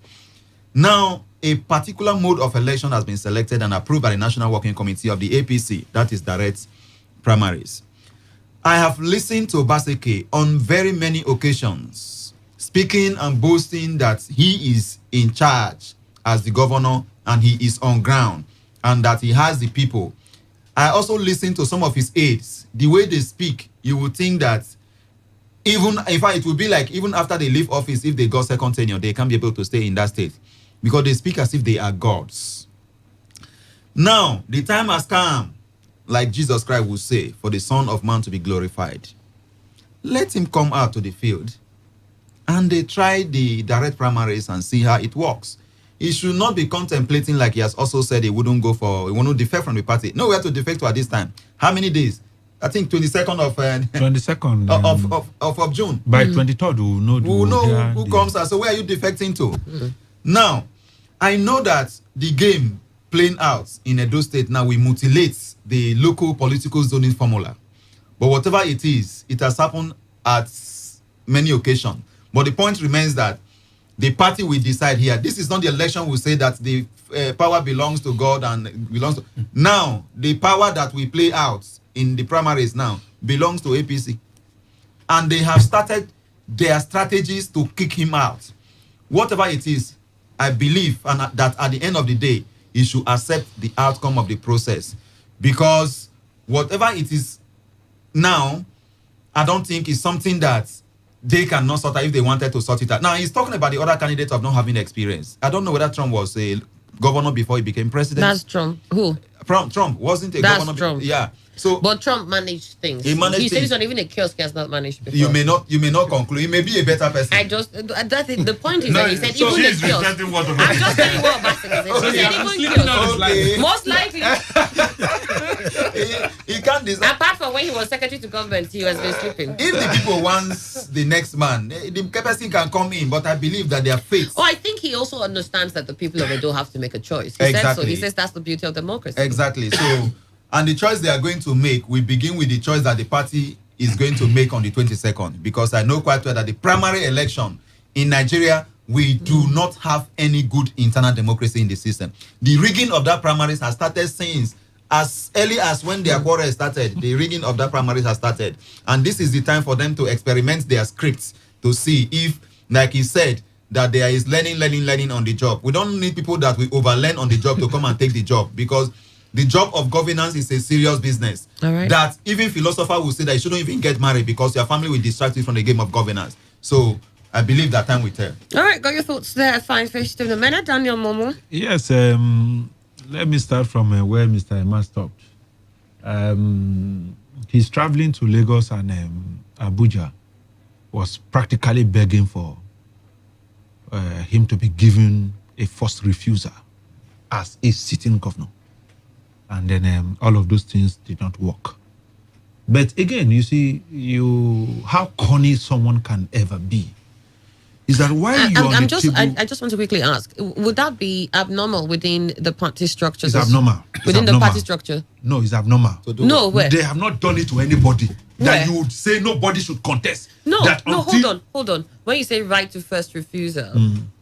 Now, a particular mode of election has been selected and approved by the National Working Committee of the APC, that is direct primaries. I have listened to Obaseki on very many occasions, speaking and boasting that he is in charge as the governor and he is on ground and that he has the people. I also listened to some of his aides. The way they speak, you would think that even, in fact, it would be like even after they leave office, if they got second tenure, they can't be able to stay in that state because they speak as if they are gods. Now, the time has come, like Jesus Christ would say, for the Son of Man to be glorified. Let him come out to the field and they try the direct primaries and see how it works. He should not be contemplating, like he has also said, he wouldn't defect from the party. No, we have to defect to at this time. How many days? I think 22nd of 22nd of June. By 23rd, we'll know who comes out. So where are you defecting to? Now, I know that the game playing out in Edo State now will mutilate the local political zoning formula. But whatever it is, it has happened at many occasions. But the point remains that the party will decide here. This is not the election will say that the power belongs to God and belongs to... Now, the power that we play out in the primaries now belongs to APC. And they have started their strategies to kick him out. Whatever it is, I believe that at the end of the day, he should accept the outcome of the process. Because whatever it is now, I don't think it's something that they cannot sort out if they wanted to sort it out. Now, he's talking about the other candidates of not having experience. I don't know whether Trump was a governor before he became president. That's Trump. Who? Trump wasn't a governor. That's Trump. Yeah. So, but Trump managed things. He managed he said things. It's not even a kiosk he has not managed before. You may not conclude. He may be a better person. The point is that he said even the kiosk. I'm just telling you what Obaseki said. He said even kiosk. Most likely. he can't design. Apart from when he was secretary to government, he has been sleeping. If the people want the next man, the person can come in, but I believe that their faith. I think he also understands that the people of Edo have to make a choice. He exactly. said so. He says that's the beauty of democracy. Exactly. So, and the choice they are going to make, we begin with the choice that the party is going to make on the 22nd, because I know quite well that the primary election in Nigeria, we do not have any good internal democracy in the system. The rigging of that primaries has started since as early as when their quarrel started. The rigging of that primaries has started. And this is the time for them to experiment their scripts to see if, like he said, that there is learning on the job. We don't need people that will overlearn on the job to come and take the job, because the job of governance is a serious business. All right. That even philosopher will say that you shouldn't even get married because your family will distract you from the game of governance. So I believe that time will tell. All right, got your thoughts there. Fine, first in a minute. Daniel Momo. Yes, let me start from where Mr. Emma stopped. He's traveling to Lagos and Abuja was practically begging for him to be given a first refusal as a sitting governor. And then all of those things did not work. But again, you see, how corny someone can ever be. Is that why you are on the table? I just want to quickly ask, would that be abnormal within the party structure? It's abnormal. Within the party structure? No, it's abnormal. No, where? They have not done it to anybody. That you would say nobody should contest. No, hold on. When you say right to first refusal,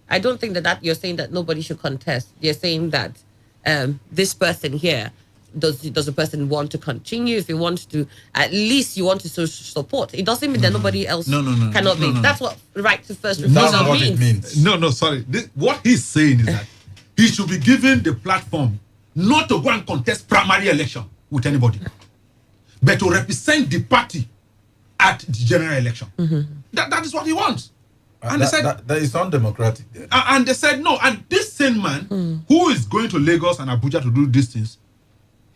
I don't think that you're saying that nobody should contest. You're saying that this person here, does the person want to continue? If he wants to, at least you want to support. It doesn't mean that nobody else cannot be. That's what right to first refusal That's what it means. No, sorry. What he's saying is that he should be given the platform not to go and contest primary election with anybody, but to represent the party at the general election. That is what he wants. And they said that is undemocratic. And they said no. And this same man who is going to Lagos and Abuja to do these things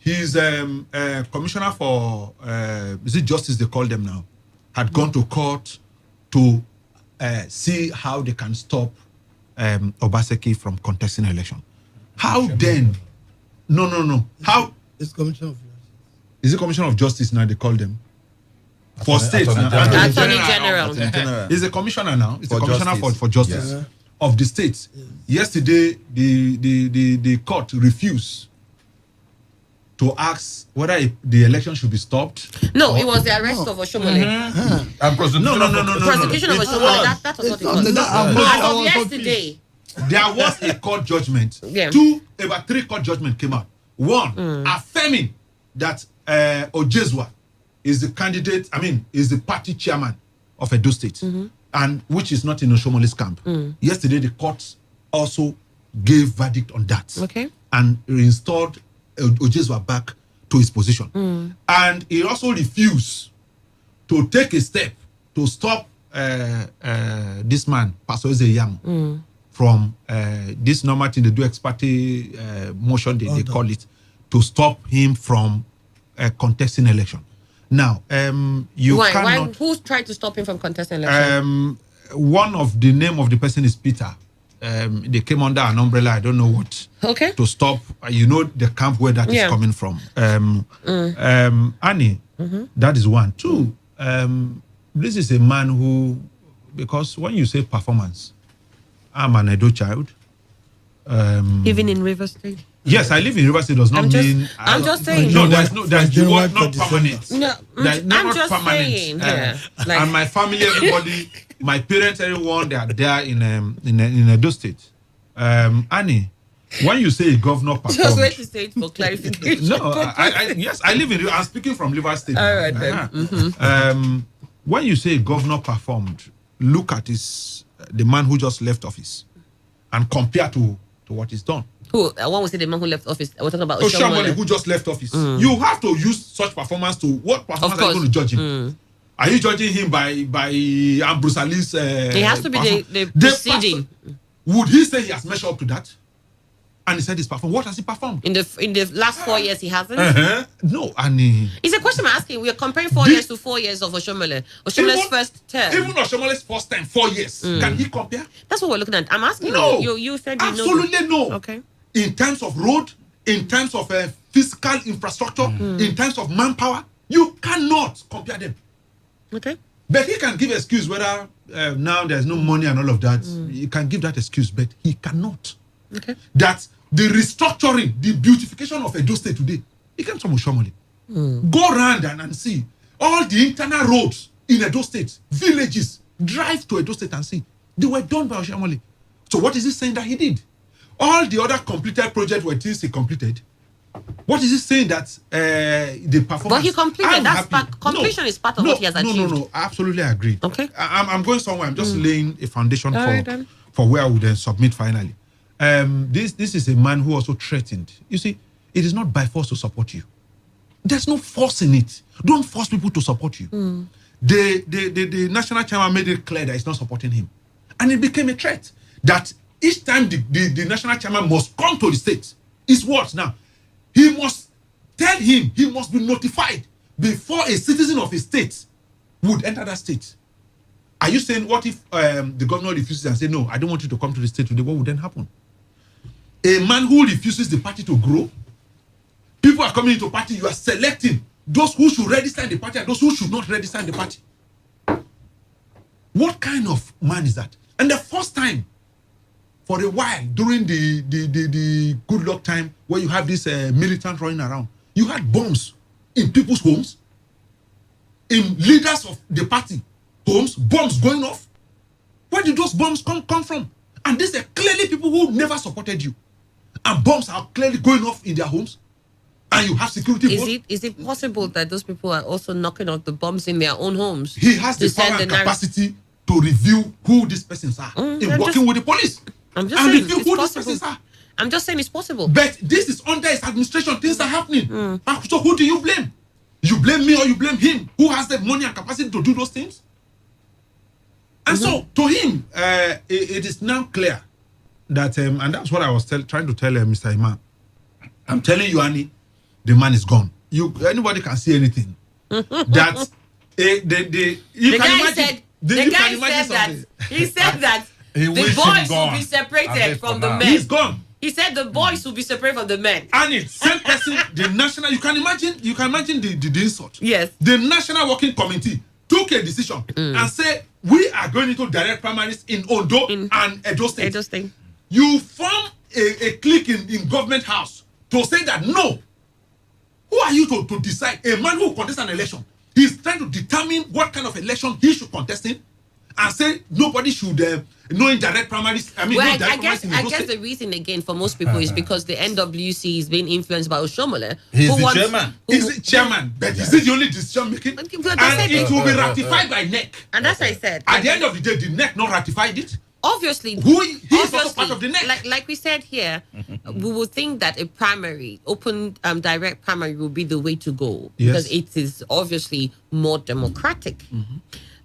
his commissioner for is it justice they call them now, had gone to court to see how they can stop Obaseki from contesting election. How then? No. How? It's Commission of Is it Commission of Justice now they call them? For states now. Attorney General. He's a commissioner now. It's For a commissioner justice. for justice of the states. Yesterday, the court refused to ask whether the election should be stopped. No, it was the arrest of Oshomole. And prosecution. No. Prosecution of Oshomole. That was what it was. As of yesterday. There was a court judgment. About 3 court judgments came out. One, affirming that Ojezwa is the candidate, is the party chairman of Edo State, and which is not in Oshomole's camp. Yesterday, the court also gave verdict on that. Okay. And reinstalled Ojezwa back to his position. And he also refused to take a step to stop this man, Pastor Ezeyamo, from this normal thing they do ex parte motion, they call it, to stop him from contesting election. Now, you Why? cannot... Who's tried to stop him from contesting election? One of the name of the person is Peter. They came under an umbrella, I don't know what. Okay. To stop, the camp where that is coming from. Annie, that is one. Two, this is a man who, because when you say performance, I'm an Edo child. Even in River State? Yes, I live in River State. Does not mean. I'm just saying. No, there's not permanent. No, I'm just saying. And my family, everybody, my parents, everyone, they are there in Edo State. Annie, when you say governor performed, just wait to say it for clarification. No, yes, I live in. I'm speaking from River State. All right then. When you say governor performed, look at the man who just left office, and compare to what he's done. Who? One was the man who left office. We're talking about Oshomole, who just left office. You have to use such performance to what performance are you going to judge him? Are you judging him by Ambrose Ali's? It has to be the proceeding. Would he say he has measured up to that? And he said he's performed. What has he performed? In the last 4 years, he hasn't. No, and it's a question I'm asking. We are comparing 4 years to 4 years of Oshomole. Oshomole's first term. Even Oshomole's first time, 4 years. Can he compare? That's what we're looking at. I'm asking no. you said you absolutely know. No. Okay. In terms of road, in terms of physical infrastructure, in terms of manpower, you cannot compare them. Okay. But he can give excuse whether now there's no money and all of that. He can give that excuse, but he cannot. Okay. That the restructuring, the beautification of Edo State today, it came from Oshomole. Go around and see all the internal roads in Edo State, villages, drive to Edo State and see. They were done by Oshomole. So what is he saying that he did? All the other completed projects were things he completed. What is he saying that the performance? But he completed. Completion is part of what he has achieved. No. I absolutely agree. Okay. I'm going somewhere. I'm just laying a foundation for where I would then submit finally. This is a man who also threatened. You see, it is not by force to support you. There's no force in it. Don't force people to support you. The national chairman made it clear that he's not supporting him. And it became a threat that each time the national chairman must come to the state, is what now? He must tell him, he must be notified before a citizen of a state would enter that state. Are you saying, what if the governor refuses and say, no, I don't want you to come to the state today? What would then happen? A man who refuses the party to grow, people are coming into party, you are selecting those who should register in the party and those who should not register in the party. What kind of man is that? And the first time, for a while, during the good luck time, where you have this militant running around, you had bombs in people's homes, in leaders of the party homes, bombs going off. Where did those bombs come from? And these are clearly people who never supported you. And bombs are clearly going off in their homes. And you have security. Is it possible that those people are also knocking off the bombs in their own homes? He has the power and capacity to review who these persons are in working with the police. I'm just saying it's possible. I'm just saying it's possible. But this is under his administration. Things are happening. So who do you blame? You blame me or you blame him? Who has the money and capacity to do those things? And so, to him, it is now clear that, and that's what I was trying to tell Mr. Imam. I'm telling you, Annie, the man is gone. Anybody can see anything. That The guy said that the boys will be separated from the men. He's gone. He said the boys will be separated from the men. And it's same person, the national. You can imagine the insult. Yes. The National Working Committee took a decision and said we are going into direct primaries in Ondo and Edo State. You form a clique in government house to say that no. Who are you to decide? A man who contests an election, he's trying to determine what kind of election he should contest in, and say nobody should no indirect primaries. I mean, well, no I guess the reason again for most people is because the NWC is being influenced by Oshomole. He's the chairman. He's the chairman, but is he the only decision making? And it will be ratified by NEC. And that's what I said. At the end of the day, the NEC not ratified it. Obviously, he's also part of the NEC. Like we said here, we would think that a primary, open direct primary, will be the way to go because it is obviously more democratic.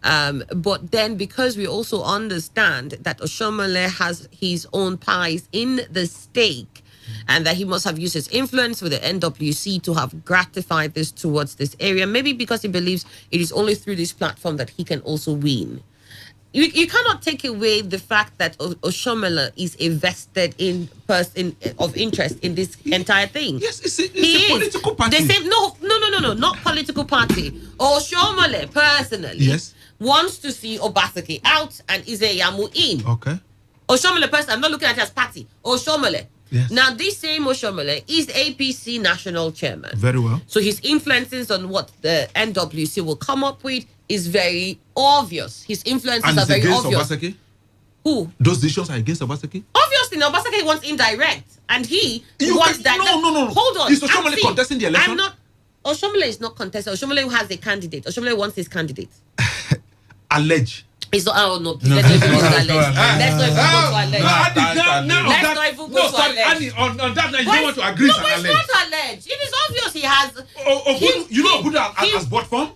But then, because we also understand that Oshomole has his own pies in the stake, and that he must have used his influence with the NWC to have gratified this towards this area, maybe because he believes it is only through this platform that he can also win. You cannot take away the fact that Oshomole is a vested in person of interest in this entire thing. Yes, it's a political party. They say no, not political party. Oshomole personally wants to see Obaseki out and Izeyamu in. Okay. Oshomole person, I'm not looking at it as party. Oshomole. Yes. Now, this same Oshomole is APC national chairman. Very well. So his influences on what the NWC will come up with is very obvious. His influences are very obvious. Obaseki? Who? Those decisions are against Obaseki? Obviously, now Obaseki wants indirect, and he wants that. No. Hold on. Is Oshomole contesting the election? I'm not. Oshomole is not contesting. Oshomole has a candidate. Oshomole wants his candidate. Allege. It's not. Oh no! Let's not even go to allege. Let's not even go to allege. Let's not even go to allege. Annie, on that night, you don't want to agree to allege. No, it's not allege. It is obvious he has. You know Obudu has bought form?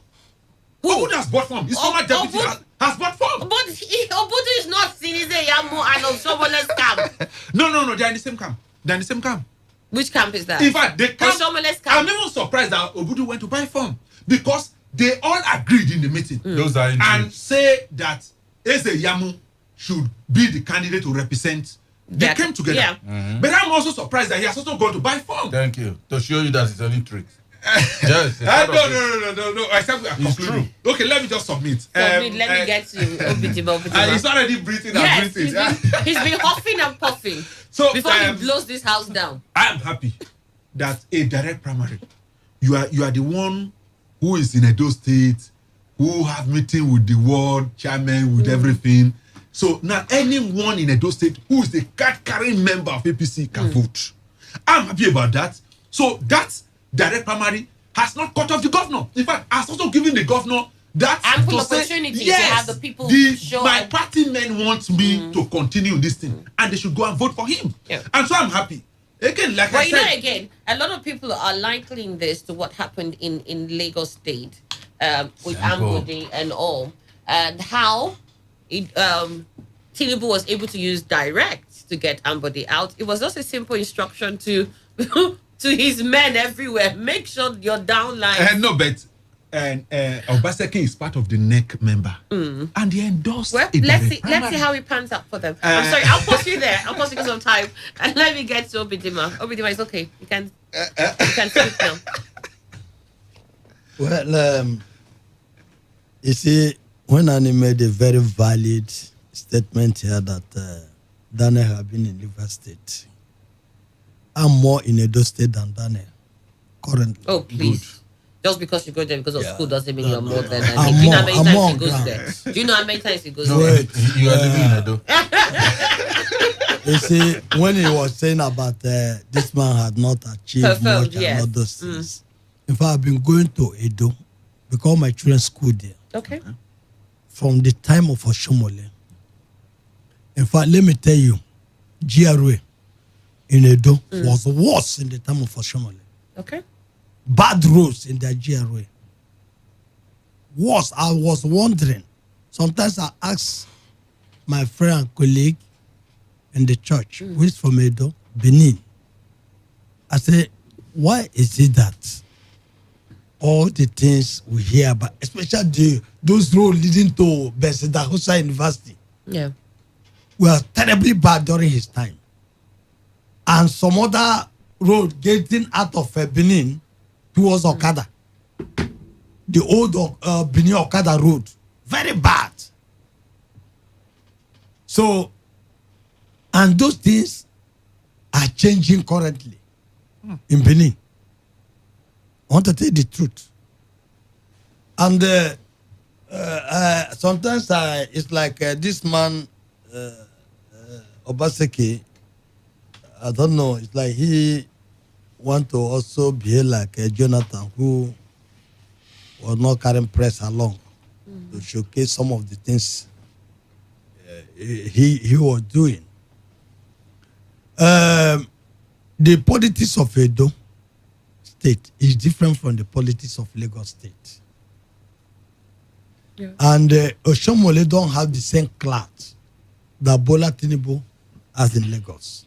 Obudu has bought form. His former deputy has bought form. But Obudu is not Sinize Yamu and Oshomole's camp. No, they're in the same camp. They're in the same camp. Which camp is that? In fact, the camp. Oshomole's camp. I'm even surprised that Obudu went to buy form because they all agreed in the meeting. Those are and say that Eze Yamu should be the candidate to represent. They came together. Yeah. But I'm also surprised that he has also gone to buy form. Thank you. To show you that it's only tricks. Yes. No. I said we are concluding. Okay, let me just submit. Let me get to Obitima. He's already breathing and breathing. He's been huffing and puffing. So before he blows this house down. I am happy that a direct primary, you are the one who is in Edo State, who have meeting with the world chairman, with everything. So now anyone in Edo State who is the card-carrying member of APC can vote. I'm happy about that. So that direct primary has not cut off the governor. In fact, has also given the governor that ample opportunity to have the people show my party men want me to continue this thing, and they should go and vote for him. Yeah. And so I'm happy. Again, like I said, again, a lot of people are likening this to what happened in Lagos State with Ambode and all, and how Tinubu was able to use direct to get Ambode out. It was just a simple instruction to his men everywhere. Make sure you're downline. No, but Obaseki is part of the NEC member, and they endorsed. Well, let's see how it pans out for them. I'm sorry, I'll pause you there. I'll pause you because of time, and let me get to Obidima. Obidima is okay. You can speak now. Well, you see, when Annie made a very valid statement here that Daniel have been in River State, I'm more in Edo State than Daniel currently. Oh, please. Good. Just because you go there because of school doesn't mean you're more than that. Do you know how many times he goes there? Do you know how many times he goes there? You are living in Edo. You see, when he was saying about this man had not achieved much and all those things. In fact, I've been going to Edo because my children school there. Okay. From the time of Oshomole. In fact, let me tell you, GRA in Edo was worse in the time of Oshomole. Okay. Bad roads in their GRA. Worse, I was wondering. Sometimes I ask my friend and colleague in the church, who is from Edo, Benin. I say, why is it that all the things we hear about, especially those roads leading to Beseda Hausa University, Yeah. were terribly bad during his time, and some other road getting out of Benin towards Okada, the old Benin Okada road, very bad. So, and those things are changing currently in Benin. I want to tell you the truth. And sometimes it's like this man, Obaseki, I don't know, it's like he want to also behave like Jonathan, who was not carrying press along to showcase some of the things he was doing. The politics of Edo State is different from the politics of Lagos State. Yeah. And Oshomole don't have the same clout that Bola Tinubu has in Lagos.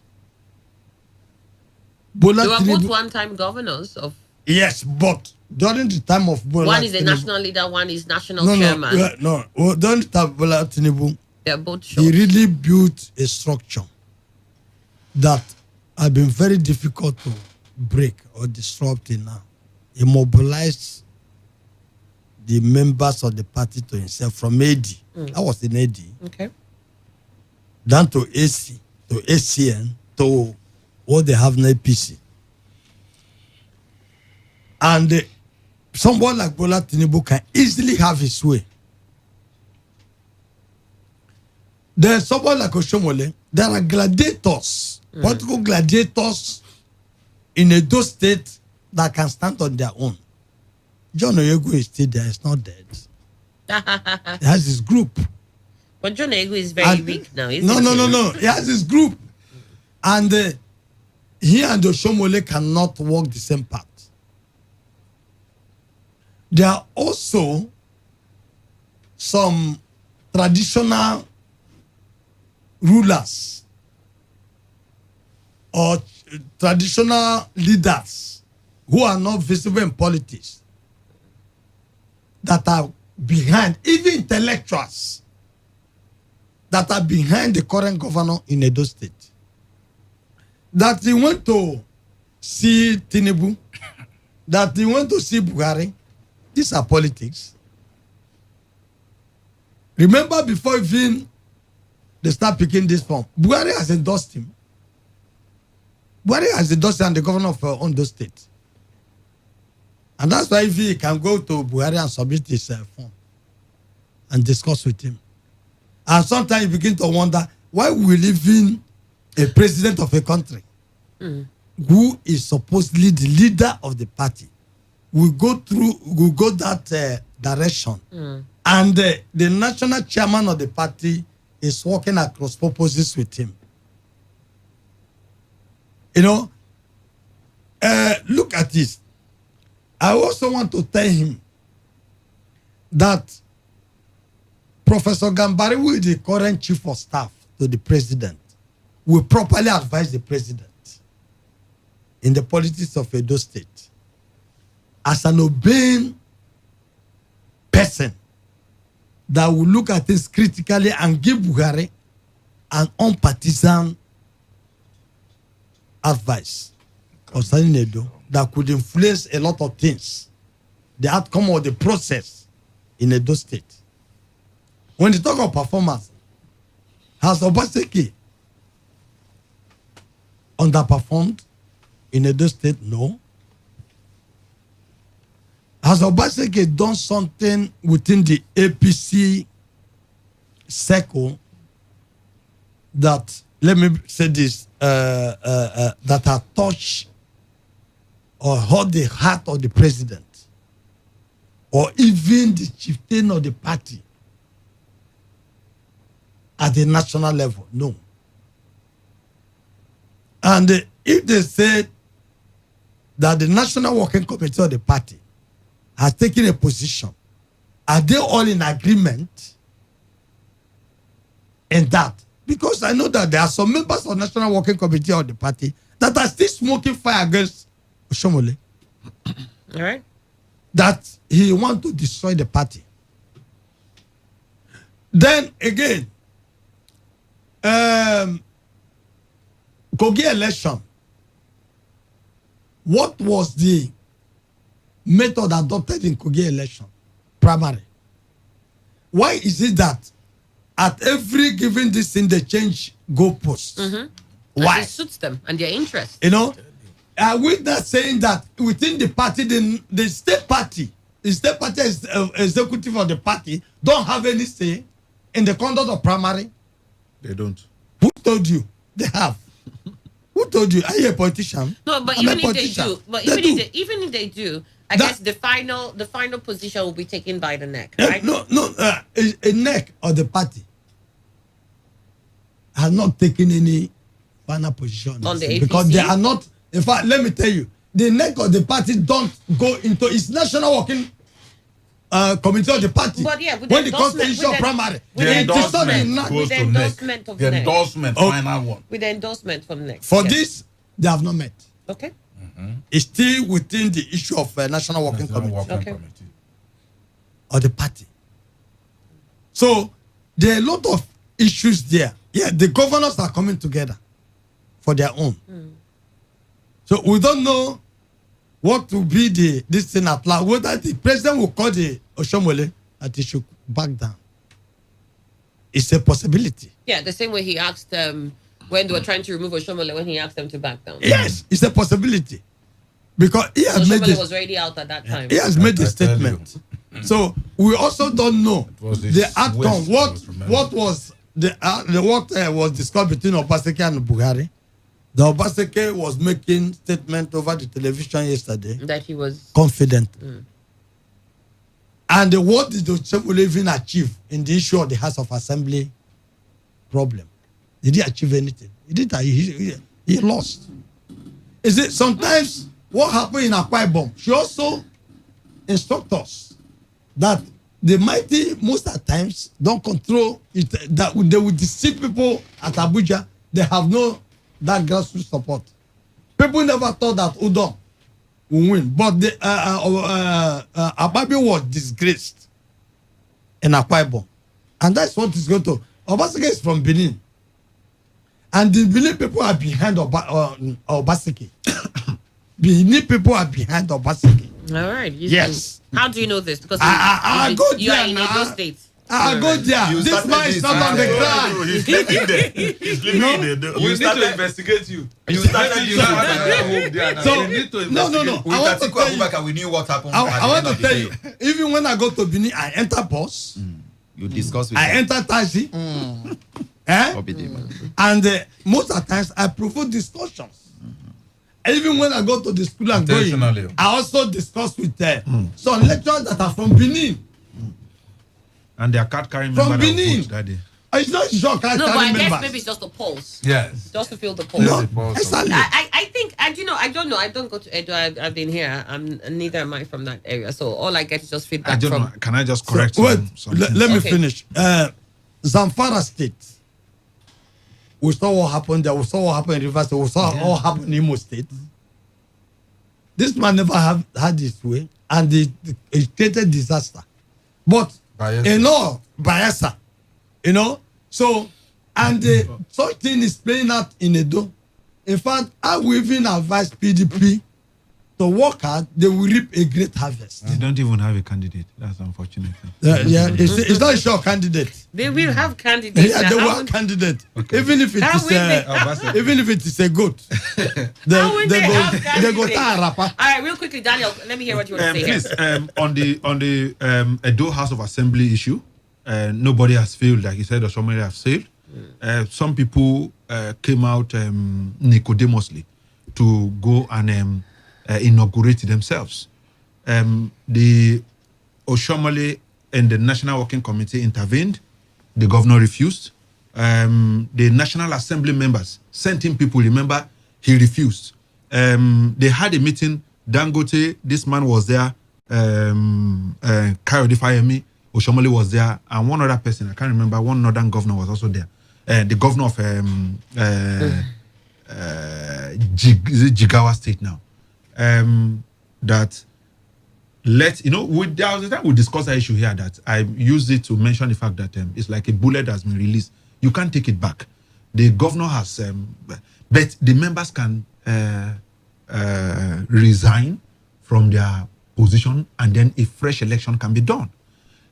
Bola They were both Tinubu, one-time governors of. yes, but during the time of Bola One is a Tinubu, national leader, one is national chairman. no. During the time of Bola Tinubu, They're both short. he really built a structure that have been very difficult to break or disrupt in now. He mobilized the members of the party to himself from AD. That was in AD. Okay. Down to AC, to ACN, to what they have in APC. And someone like Bola Tinubu can easily have his way. There's someone like Oshomole. There are gladiators, political gladiators in Edo State that can stand on their own. John Oyego is still there, he's not dead. He has his group. But John Ego is very weak now, isn't No, he? no. He has his group. And he and Oshomole cannot walk the same path. There are also some traditional rulers or traditional leaders who are not visible in politics that are behind, even intellectuals that are behind the current governor in Edo State. That he went to see Tinubu, that he went to see Buhari. These are politics. Remember, before even they start picking this form, Buhari has endorsed him. Buhari has endorsed him and the governor of Ondo State. And that's why if he can go to Buhari and submit his form and discuss with him. And sometimes you begin to wonder, why we live in a president of a country who is supposedly the leader of the party will go that direction. And the national chairman of the party is working across purposes with him. You know, look at this. I also want to tell him that Professor Gambari, who is the current chief of staff to the president, will properly advise the president in the politics of Edo State as an obeying person that will look at things critically and give Buhari an unpartisan advice concerning Edo that could influence a lot of things, the outcome of the process in Edo State. When you talk of performance, has Obaseki underperformed in Edo State? No. Has Obaseki done something within the APC circle that, let me say this, that have touched or hurt the heart of the president or even the chieftain of the party at the national level? No. And if they say that the National Working Committee of the party has taken a position, are they all in agreement in that? Because I know that there are some members of the National Working Committee of the party that are still smoking fire against Oshomole, All right. that he want to destroy the party. Then again, Kogi election. What was the method adopted in Kogi election? Primary. Why is it that at every given this thing they change goalposts? Why? It suits them and their interest. You know, are we not saying that within the party, the state party is executive of the party don't have any say in the conduct of primary? They don't. Who told you? They have. Who told you? Are you a politician? No, but I'm even a if they politician. do, but They do. even if they do, I guess the final position will be taken by the neck, right? No. A neck of the party has not taken any final position On the because APC? they are not. In fact, let me tell you, the neck of the party don't go into its national working committee of the party. But yeah, with when the it comes to endorsement- issue of with the- primary, with it the is not endorsement- enough. with the to endorsement of the neck. endorsement, Oh. final one. With the endorsement from next. For yeah. this, they have not met. Okay. It's still within the issue of national working National committee Working Okay. Committee. of the party. So there are a lot of issues there. Yeah, the governors are coming together for their own. So we don't know what will be this thing at large. Whether the president will call the Oshomole that he should back down. It's a possibility. Yeah, the same way he asked when they were trying to remove Oshomole, when he asked them to back down. Yes, it's a possibility. Because he has made Oshomole this. was already out at that time. He has made the I tell statement. So we also don't know was this the outcome. waste What was remembered. what was what was discussed between Obaseki and Buhari? The Obaseki was making statement over the television yesterday, That he was. confident. And what did Oshomole even achieve in the issue of the House of Assembly problem? Did he achieve anything? He did. He lost. Is it sometimes what happened in Akwa Ibom? She also instruct us that the mighty most at times don't control it. That they will deceive people at Abuja. They have no that grassroots support. People never thought that Udom will win, but the Ababi was disgraced in Akwa Ibom, and that's what is going to. Obaseki is from Benin, and the Benin people are behind Obaseki. Benin people are behind Obaseki. All right. Yes. How do you know this? Because I go you are there in now. Edo State. I go there. You This started man is this. not on the ground. He's living there. He's living there. You We need started- to investigate you. You started You this. home there now. So, We need to no. investigate. With I want to Atiku tell you. Abubakar, we knew what happened. I at the want end to of the tell you. day. Even when I go to Benin, I enter bus. You discuss with I them. enter taxi. And most of the times I prefer discussions. Even when I go to the school and going, Intentionally. I also discuss with some lecturers that are from Benin. And their card carrying From member that Benin. vote that day. It's not sure can No, but I carry guess members. maybe it's just a pulse. Yes. Just to feel the pulse. No, Pulse. exactly. I think, and you know, I don't know. I don't go to Edo. I've been here. Neither am I from that area. So all I get is just I feedback don't from. know. Can I just correct So, wait, something? let me Okay. finish. Zamfara State. We saw what happened there. We saw what happened in Rivers State. We saw what happened in Imo State. This man never had his way, and it created disaster. But Bayelsa. Bayelsa, so and such thing is playing out in Edo. In fact, I will even advise PDP to work hard. They will reap a great harvest. They don't even have a candidate. That's unfortunate. It's not a sure candidate. They will have candidates. Yeah, that they were haven't- candidate. Okay. Even if it How is will they- even if it is a goat, How will they have they go candidates? tie a rapper. All right, real quickly, Daniel. Let me hear what you want to say here. Please, on the Edo House of Assembly issue, nobody has failed. Like you said, or somebody has failed. Some people came out Nicodemously to go and inaugurate themselves. The Oshomole and the National Working Committee intervened. The governor refused. The National Assembly members sent him people. Remember, he refused. They had a meeting. Dangote, this man was there. Kayode Fayemi, Oshomole was there, and one other person, I can't remember, one northern governor was also there. The governor of Jigawa State now. that there was a time we discussed that issue here that I used it to mention the fact that it's like a bullet that's been released. You can't take it back. The governor has, but the members can resign from their position, and then a fresh election can be done.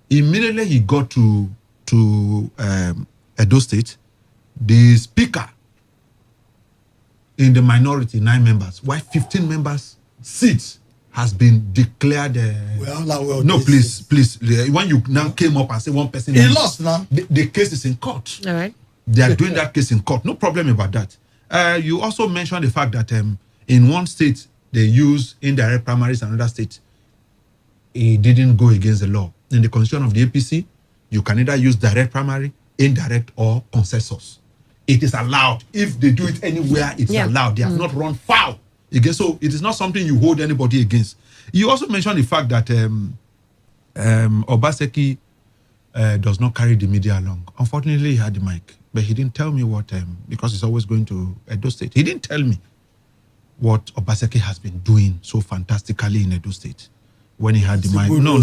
Immediately he got to Edo State, the speaker in the minority, 9 members, while 15 members seats has been declared. No, please. When you now came up and say one person, he lost now. The case is in court. All right. They are doing that case in court. No problem about that. You also mentioned the fact that in one state they use indirect primaries, and another state it didn't go against the law. In the constitution of the APC, you can either use direct primary, indirect, or consensus. It is allowed. If they do it anywhere, it's allowed. They have not run foul against. So it is not something you hold anybody against. You also mentioned the fact that Obaseki does not carry the media along. Unfortunately, he had the mic, but he didn't tell me what, because he's always going to Edo State. He didn't tell me what Obaseki has been doing so fantastically in Edo State when he had the mic. No.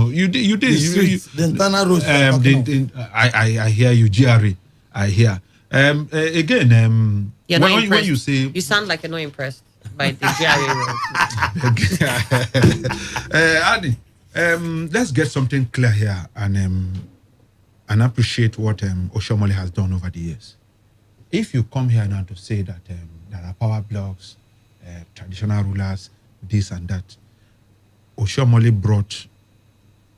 You did. The internal roads. I hear you, GRA. I hear. Again, You're not when impressed. you say, You sound like you're not impressed by the GRA rules. Adi, let's get something clear here and appreciate what Oshomole has done over the years. If you come here now to say that there are power blocks, traditional rulers, this and that, Oshomole brought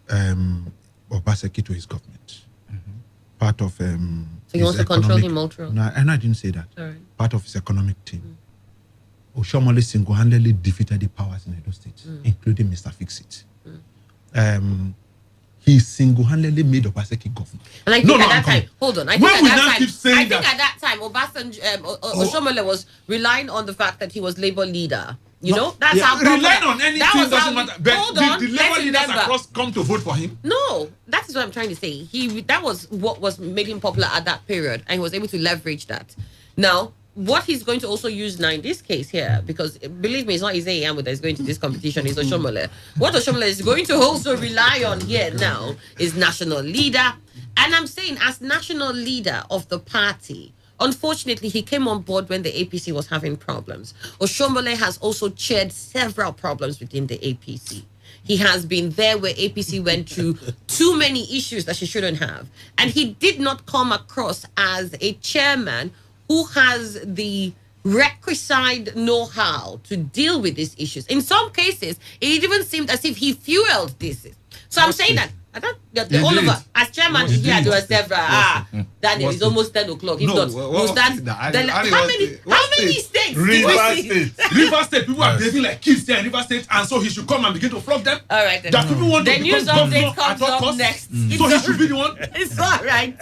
Obaseki to his government. Part of So he wants to control him ultra. No, and I didn't say that. All right. Part of his economic team. Oshomole single-handedly defeated the powers in Edo State, including Mr. Fixit. He single-handedly made Obaseki governor. And I think at that time, hold on. I think When at we that now time, keep saying I think that- at that time, Oshomole was relying on the fact that he was Labour leader. You know, that's how. Relying on anything that was doesn't how- matter. But hold the on, Labour let's leaders remember. across come to vote for him. No, that is what I'm trying to say. That was what was made him popular at that period, and he was able to leverage that. Now, what he's going to also use now in this case here, because believe me, it's not Isaiah Yamu that is going to this competition, it's Oshomole. What Oshomole is going to also rely on here now is national leader. And I'm saying, as national leader of the party, unfortunately, he came on board when the APC was having problems. Oshomole has also chaired several problems within the APC. He has been there where APC went through too many issues that she shouldn't have. And he did not come across as a chairman who has the requisite know-how to deal with these issues. In some cases, it even seemed as if he fueled this. So I'm saying that Oliver, as chairman, here there were several. Daniel, it's almost 10 o'clock. If not, we'll start. How many states? River State, people are behaving like kids there in River State, and so he should come and begin to flog them. All right, then. That people want The to news become update governor comes at all up costs. next. So he should be the one. It's all right.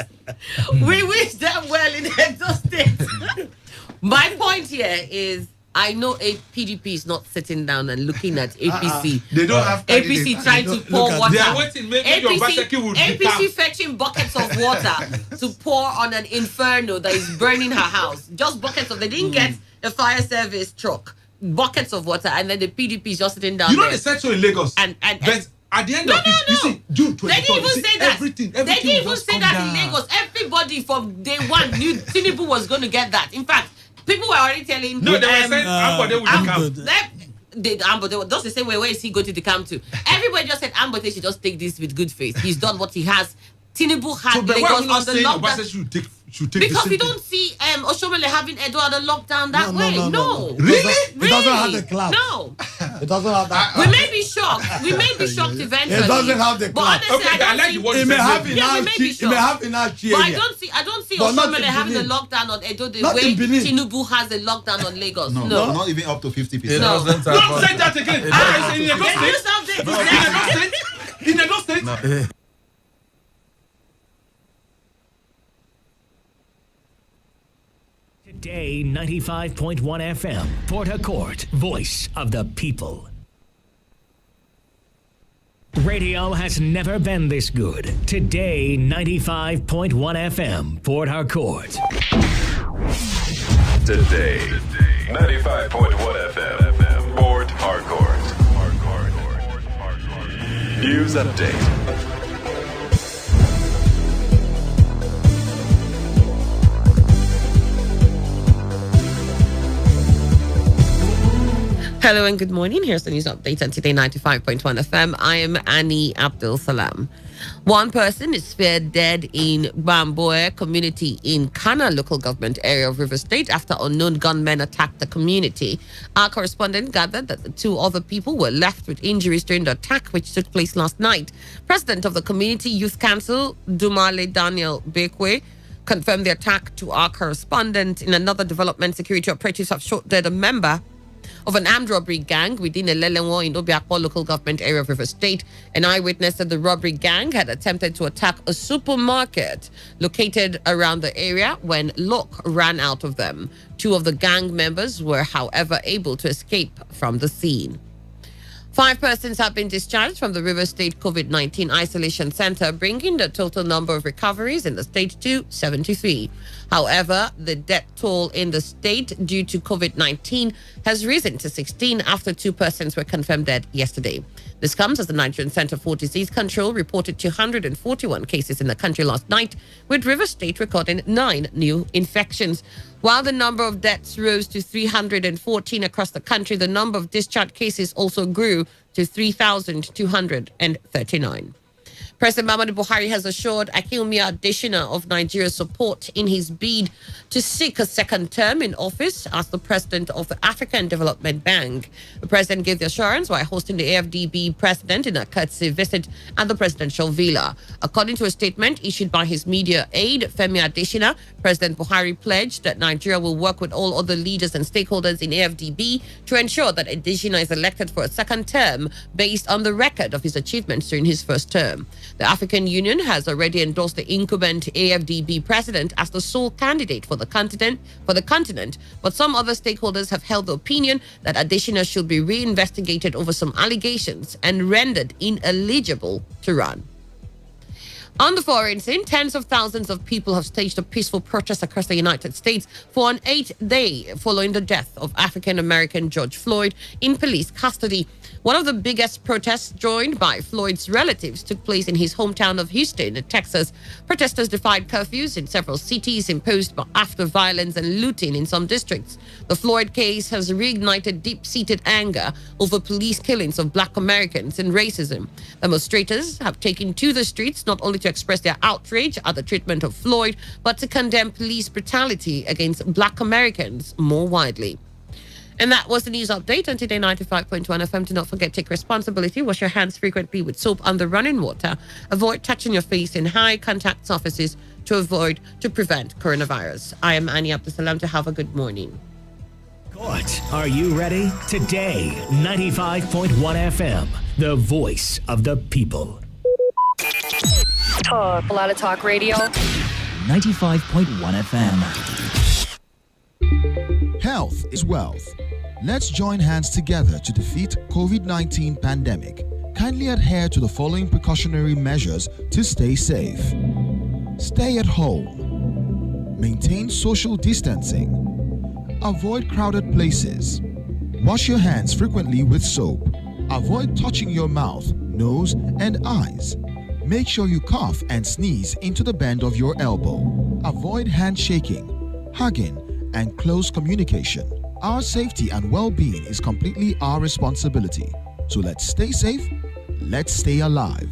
We wish them well in Edo State. My point here is, I know PDP is not sitting down and looking at APC. They don't have APC trying to pour water. They are waiting. Maybe Obaseki will APC fetching buckets of water to pour on an inferno that is burning her house. Just buckets of. They didn't get a fire service truck. Buckets of water, and then the PDP is just sitting down. You know there. they said so in Lagos. And but at the end of it, you see, June 24th, They didn't even say that. everything They didn't will even just say come that down. in Lagos. Everybody from day one knew Tinubu was going to get that. In fact, people were already telling. No, they were saying Ambode will come. Ambode, just the same way. Where is he going to come to? Everybody just said Ambode should just take this with good faith. He's done what he has. Tinubu had So, but why are Lagos we not on the saying lockdown. Obaseki should take Because the we same don't see Oshomole having Edo on the lockdown that way. No. Really? It doesn't have the class. No. It doesn't have that. We may be shocked. We may be shocked eventually. It doesn't have the But class. honestly, I don't like think the word It you may said. have Yeah, enough. we may be It may have enough But I area. don't see But not Oshomole in having a Benin. lockdown on Edo the Not way in Benin. Tinubu has a lockdown on Lagos. No, No. not even up to 50%. No. Don't say that again. In Lagos The news State. update is In Lagos State. Today 95.1 FM, Port Harcourt, voice of the people. Radio has never been this good. Today 95.1 FM, Port Harcourt. Today 95.1 FM. Port Harcourt. News update. Hello and good morning. Here's the news update on Today 95.1 FM. I am Annie Abdul Salam. One person is feared dead in Bamboe community in Kana local government area of River State after unknown gunmen attacked the community. Our correspondent gathered that the two other people were left with injuries during the attack, which took place last night. President of the Community Youth Council, Dumale Daniel Bekwe, confirmed the attack to our correspondent. In another development, security operatives have shot dead a member of an armed robbery gang within Elelenwo in Obiakpo local government area of River State. An eyewitness said the robbery gang had attempted to attack a supermarket located around the area when luck ran out of them. Two of the gang members were, however, able to escape from the scene. 5 persons have been discharged from the River State COVID-19 Isolation Center, bringing the total number of recoveries in the state to 73. However, the death toll in the state due to COVID-19 has risen to 16 after 2 persons were confirmed dead yesterday. This comes as the Nigerian Center for Disease Control reported 241 cases in the country last night, with River State recording 9 new infections. While the number of deaths rose to 314 across the country, the number of discharged cases also grew to 3,239. President Muhammadu Buhari has assured Akilmi Adesina of Nigeria's support in his bid to seek a second term in office as the president of the African Development Bank. The president gave the assurance while hosting the AFDB president in a courtesy visit at the presidential villa. According to a statement issued by his media aide, Femi Adesina, President Buhari pledged that Nigeria will work with all other leaders and stakeholders in AFDB to ensure that Adesina is elected for a second term based on the record of his achievements during his first term. The African Union has already endorsed the incumbent AFDB president as the sole candidate for the continent, but some other stakeholders have held the opinion that Adesina should be reinvestigated over some allegations and rendered ineligible to run. On the foreign scene, tens of thousands of people have staged a peaceful protest across the United States for an 8th day following the death of African-American George Floyd in police custody. One of the biggest protests, joined by Floyd's relatives, took place in his hometown of Houston, Texas. Protesters defied curfews in several cities imposed after violence and looting in some districts. The Floyd case has reignited deep-seated anger over police killings of Black Americans and racism. Demonstrators have taken to the streets not only to express their outrage at the treatment of Floyd, but to condemn police brutality against Black Americans more widely. And that was the news update on Today 95.1 FM. Do not forget, take responsibility. Wash your hands frequently with soap under running water. Avoid touching your face in high contact surfaces to prevent coronavirus. I am Annie Abdusalam. To have a good morning. Are you ready? Today 95.1 FM, the voice of the people. A lot of talk radio. 95.1 FM. Health is wealth. Let's join hands together to defeat COVID-19 pandemic. Kindly adhere to the following precautionary measures to stay safe. Stay at home. Maintain social distancing. Avoid crowded places. Wash your hands frequently with soap. Avoid touching your mouth, nose, and eyes. Make sure you cough and sneeze into the bend of your elbow. Avoid handshaking, hugging, and close communication. Our safety and well-being is completely our responsibility. So let's stay safe, let's stay alive.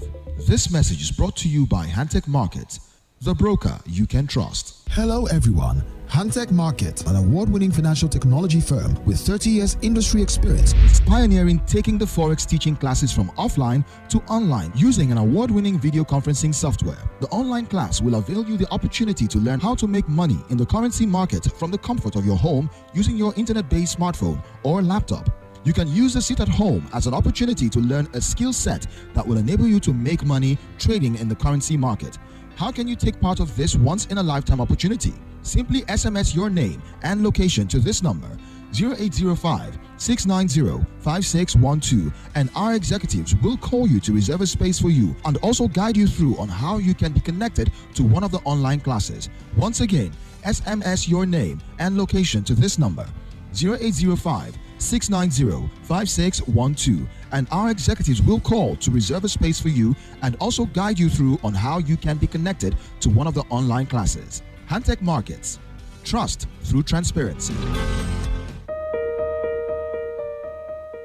This message is brought to you by Hantech Markets, the broker you can trust. Hello everyone. Hantech Markets, an award-winning financial technology firm with 30 years industry experience, is pioneering taking the Forex teaching classes from offline to online using an award-winning video conferencing software. The online class will avail you the opportunity to learn how to make money in the currency market from the comfort of your home using your internet-based smartphone or laptop. You can use the sit at home as an opportunity to learn a skill set that will enable you to make money trading in the currency market. How can you take part of this once-in-a-lifetime opportunity? Simply SMS your name and location to this number, 0805-690-5612, and our executives will call you to reserve a space for you and also guide you through on how you can be connected to one of the online classes. Once again, SMS your name and location to this number, 0805 690 5612, and our executives will call to reserve a space for you and also guide you through on how you can be connected to one of the online classes. Hantech Markets. Trust through transparency.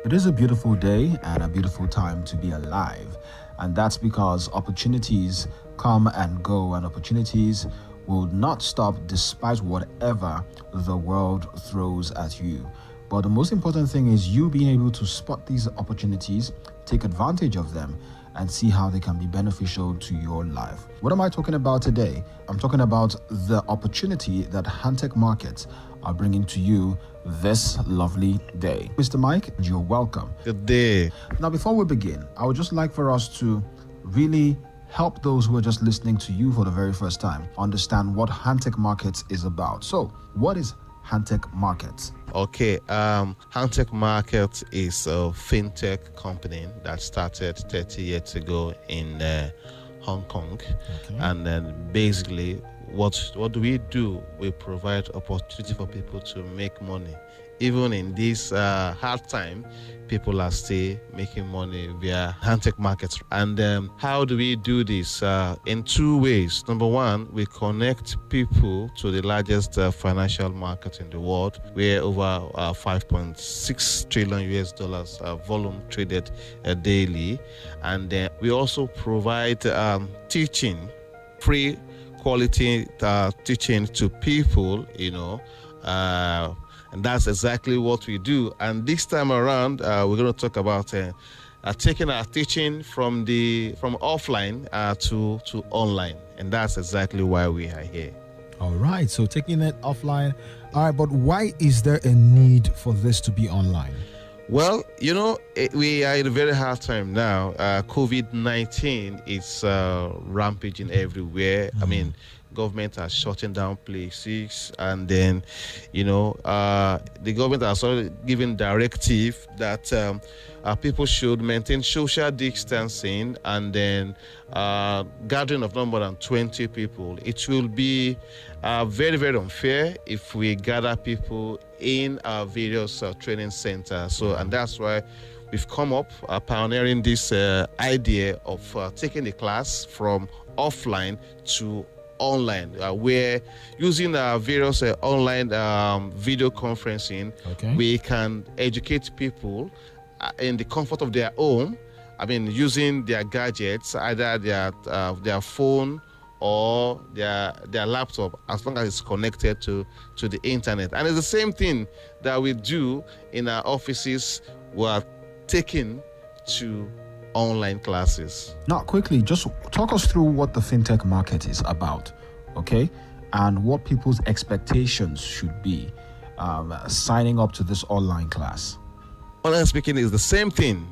It is a beautiful day and a beautiful time to be alive, and that's because opportunities come and go, and opportunities will not stop despite whatever the world throws at you. But the most important thing is you being able to spot these opportunities, take advantage of them, and see how they can be beneficial to your life. What am I talking about today? I'm talking about the opportunity that Hantech Markets are bringing to you this lovely day. Mr. Mike, you're welcome. Good day. Now, before we begin, I would just like for us to really help those who are just listening to you for the very first time understand what Hantech Markets is about. So, what is Hantech Markets? Okay, Hantech Markets is a fintech company that started 30 years ago in Hong Kong. And then basically, what do? We provide opportunity for people to make money. Even in this hard time, people are still making money via Hantech Markets. And how do we do this? In two ways. Number one, we connect people to the largest financial market in the world, where over 5.6 trillion US dollars volume traded daily. And we also provide teaching, free quality teaching to people, and that's exactly what we do. And this time around, we're going to talk about taking our teaching from offline to online. And that's exactly why we are here. All right. So taking it offline. All right. But why is there a need for this to be online? Well, we are in a very hard time now. COVID-19 is rampaging everywhere. I mean, government are shutting down places, and then, the government has also given directive that people should maintain social distancing, and then gathering of no more than 20 people. It will be very, very unfair if we gather people in our various training centers. And that's why we've come up pioneering this idea of taking the class from offline to online, where using various online video conferencing, we can educate people in the comfort of their home. I mean, using their gadgets, either their phone or their laptop, as long as it's connected to the internet. And it's the same thing that we do in our offices. We're taking to online classes. Now, quickly, just talk us through what the fintech market is about, okay? And what people's expectations should be signing up to this online class. Online speaking is the same thing,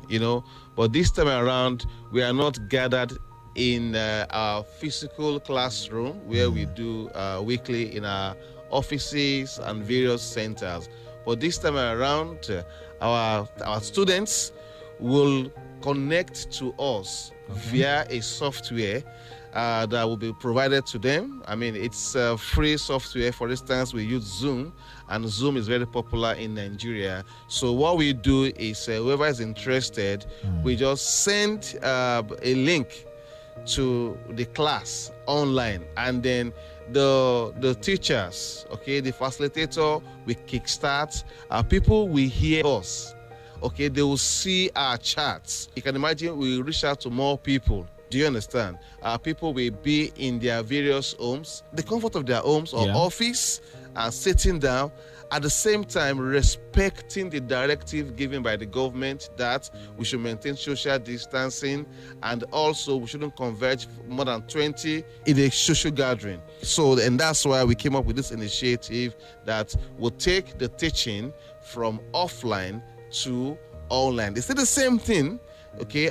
but this time around, we are not gathered in our physical classroom where we do weekly in our offices and various centers. But this time around, our students will connect to us via a software that will be provided to them. I mean, it's free software. For instance, we use Zoom, and Zoom is very popular in Nigeria. So what we do is whoever is interested, we just send a link to the class online, and then the teachers, the facilitator will kickstart. People will hear us. They will see our charts. You can imagine we reach out to more people. Do you understand? People will be in their various homes, the comfort of their homes or office, sitting down, at the same time respecting the directive given by the government that we should maintain social distancing, and also we shouldn't converge more than 20 in a social gathering. And that's why we came up with this initiative that will take the teaching from offline to online. They say the same thing,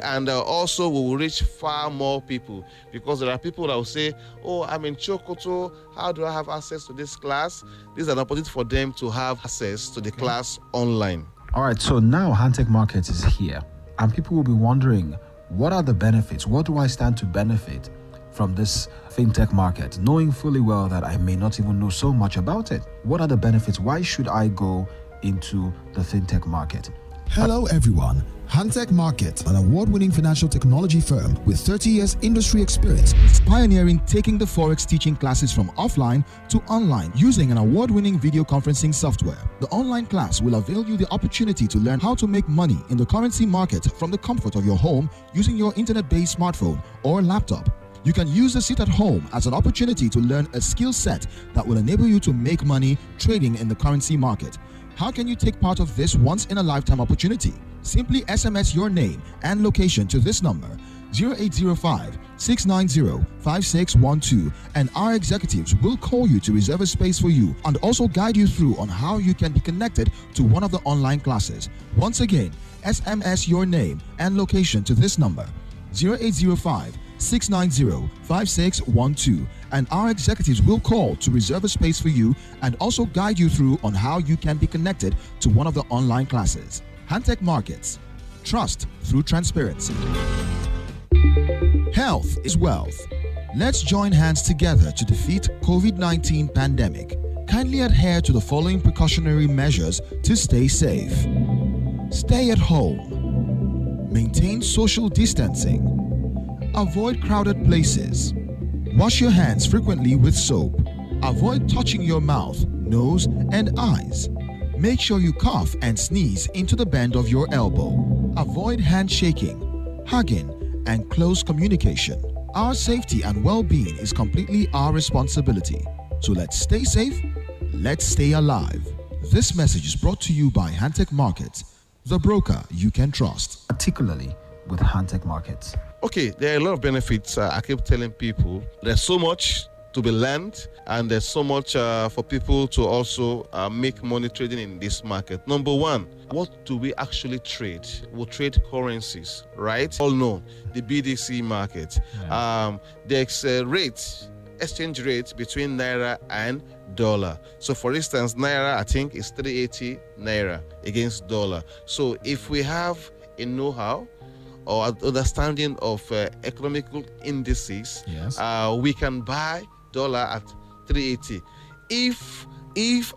and also we will reach far more people, because there are people that will say, I'm in Chokoto, how do I have access to this class? This is an opportunity for them to have access to the class online. All right, so now Hantech Markets is here, and people will be wondering, what are the benefits? What do I stand to benefit from this fintech market, knowing fully well that I may not even know so much about it? What are the benefits? Why should I go into the fintech market. Hello, everyone. Hantech Market, an award-winning financial technology firm with 30 years industry experience, pioneering taking the Forex teaching classes from offline to online using an award-winning video conferencing software. The online class will avail you the opportunity to learn how to make money in the currency market from the comfort of your home using your internet-based smartphone or laptop. You can use the sit at home as an opportunity to learn a skill set that will enable you to make money trading in the currency market. How can you take part of this once-in-a-lifetime opportunity? Simply SMS your name and location to this number, 0805-690-5612, and our executives will call you to reserve a space for you and also guide you through on how you can be connected to one of the online classes. Once again, SMS your name and location to this number, 0805-690-5612, and our executives will call to reserve a space for you and also guide you through on how you can be connected to one of the online classes. Hantech Markets. Trust through transparency. Health is wealth. Let's join hands together to defeat COVID-19 pandemic. Kindly adhere to the following precautionary measures to stay safe. Stay at home. Maintain social distancing. Avoid crowded places. Wash your hands frequently with soap. Avoid touching your mouth, nose, and eyes. Make sure you cough and sneeze into the bend of your elbow. Avoid handshaking, hugging, and close communication. Our safety and well-being is completely our responsibility. So let's stay safe, let's stay alive. This message is brought to you by Hantech Markets, the broker you can trust. Particularly with Hantech Markets. Okay, there are a lot of benefits. I keep telling people there's so much to be learned, and there's so much for people to also make money trading in this market. Number one, what do we actually trade? We trade currencies, right? All know the BDC market. There's a exchange rate between naira and dollar. So for instance, naira I think is 380 naira against dollar. So if we have a know-how or understanding of economical indices, we can buy dollar at 380. If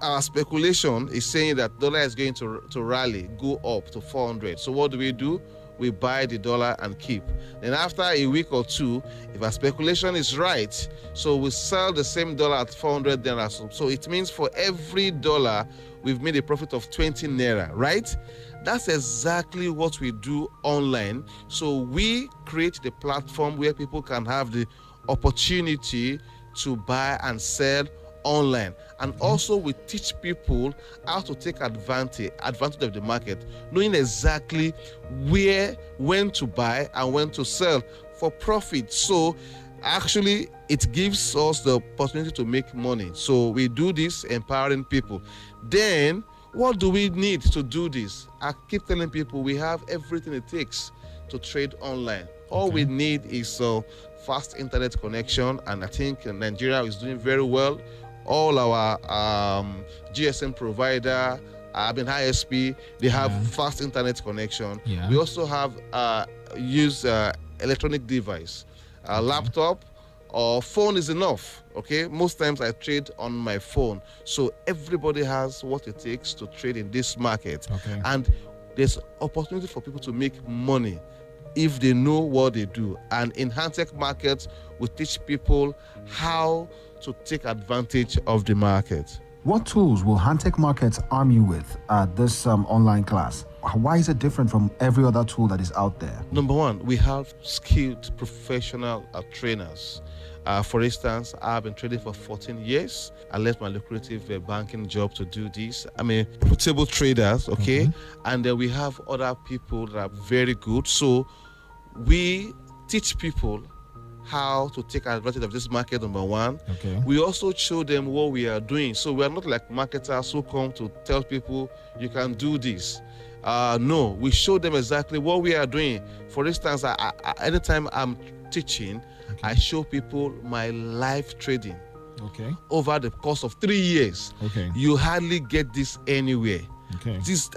our speculation is saying that dollar is going to rally, go up to 400, so what do? We buy the dollar and keep. Then after a week or two, if our speculation is right, so we sell the same dollar at 400 naira. So it means for every dollar, we've made a profit of 20 naira, right? That's exactly what we do online. So we create the platform where people can have the opportunity to buy and sell online, and also we teach people how to take advantage of the market, knowing exactly when to buy and when to sell for profit. So actually it gives us the opportunity to make money. So we do this empowering people. Then what do we need to do this? I keep telling people we have everything it takes to trade online. All we need is fast internet connection, and I think Nigeria is doing very well. All our GSM provider, ISP, they have fast internet connection. We also have use electronic device, laptop or phone is enough. Okay, most times I trade on my phone, so everybody has what it takes to trade in this market, and there's opportunity for people to make money if they know what they do. And in Hantech Markets, we teach people how to take advantage of the market. What tools will Hantech Markets arm you with at this online class? Why is it different from every other tool that is out there? Number one, we have skilled professional trainers. For instance, I've been trading for 14 years. I left my lucrative banking job to do this. I'm a profitable trader, and then we have other people that are very good. So we teach people how to take advantage of this market, number one. We also show them what we are doing. So we are not like marketers who come to tell people you can do this. No, we show them exactly what we are doing. For instance, anytime I'm teaching, I show people my live trading over the course of 3 years. You hardly get this anywhere.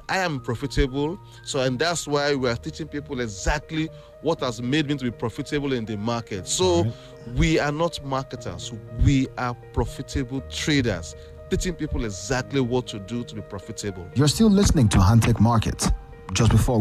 I am profitable, and that's why we are teaching people exactly what has made me to be profitable in the market. So we are not marketers, we are profitable traders. teaching people exactly what to do to be profitable. You're still listening to Hantech Market. Just before we